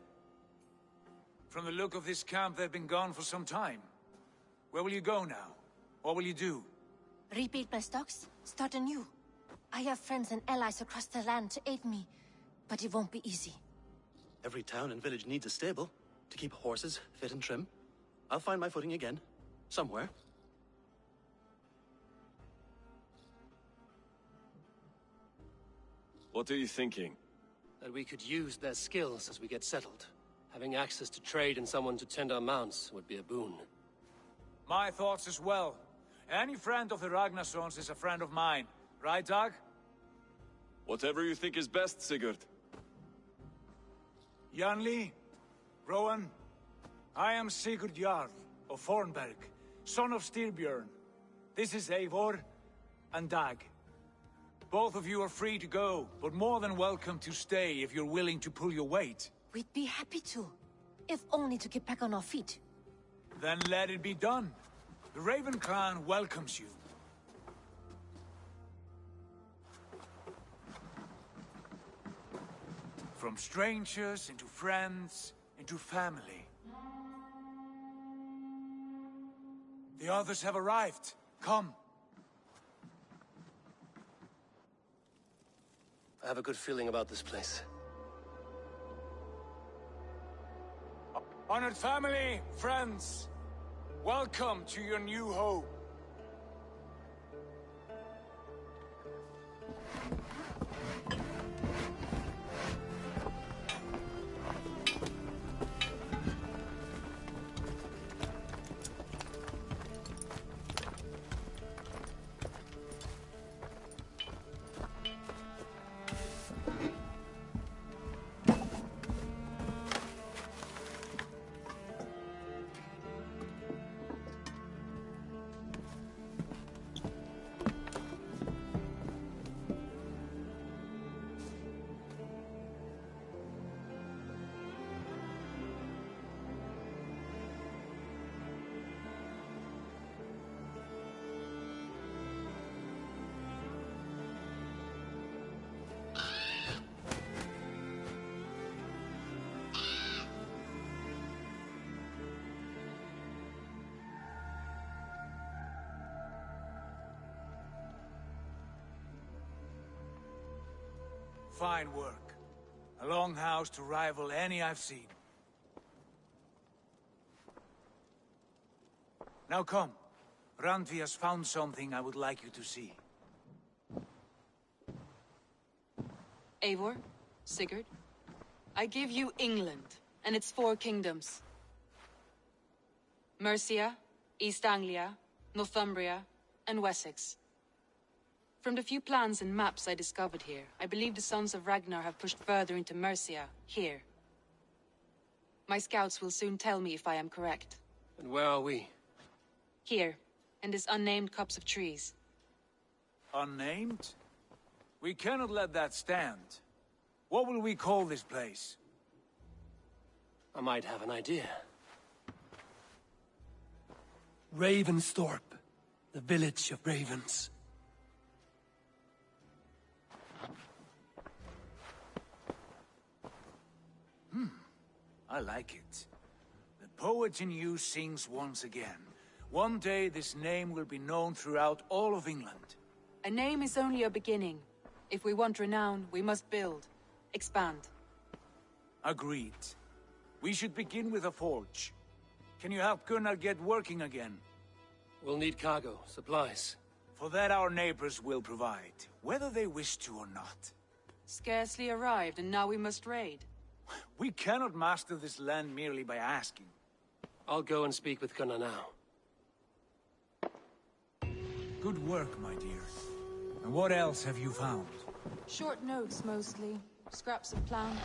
From the look of this camp, they've been gone for some time. Where will you go now? What will you do? Rebuild my stocks, start anew. I have friends and allies across the land to aid me, but it won't be easy. Every town and village needs a stable to keep horses fit and trim. I'll find my footing again, somewhere. What are you thinking? That we could use their skills as we get settled. Having access to trade and someone to tend our mounts would be a boon. My thoughts as well. Any friend of the Ragnarsons is a friend of mine. Right, Dag? Whatever you think is best, Sigurd. Janli, Rowan, I am Sigurd Jarl of Fornberg, son of Styrbjörn. This is Eivor and Dag. Both of you are free to go, but more than welcome to stay if you're willing to pull your weight. We'd be happy to, if only to get back on our feet. Then let it be done. The Raven clan welcomes you. From strangers into friends, into family. The others have arrived. Come. I have a good feeling about this place. Honored family, friends, welcome to your new home. Fine work. A longhouse to rival any I've seen. Now come. Randvi has found something I would like you to see. Eivor, Sigurd, I give you England and its 4 kingdoms. Mercia, East Anglia, Northumbria, and Wessex. From the few plans and maps I discovered here, I believe the Sons of Ragnar have pushed further into Mercia, here. My scouts will soon tell me if I am correct. And where are we? Here, in this unnamed copse of trees. Unnamed? We cannot let that stand. What will we call this place? I might have an idea. Ravensthorpe, the village of ravens. I like it. The poet in you sings once again. One day this name will be known throughout all of England. A name is only a beginning. If we want renown, we must build. Expand. Agreed. We should begin with a forge. Can you help Gunnar get working again? We'll need cargo, supplies. For that our neighbors will provide, whether they wish to or not. Scarcely arrived, and now we must raid. We cannot master this land merely by asking. I'll go and speak with Gunnar now. Good work, my dear. And what else have you found? Short notes, mostly. Scraps of plan.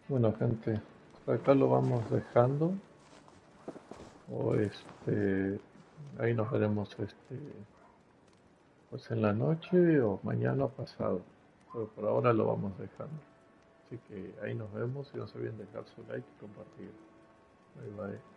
Bueno, gente, acá lo vamos dejando. O ahí nos veremos pues en la noche o mañana o pasado. Pero por ahora lo vamos dejando. Así que ahí nos vemos y no se olviden dejar su like y compartir. Bye bye.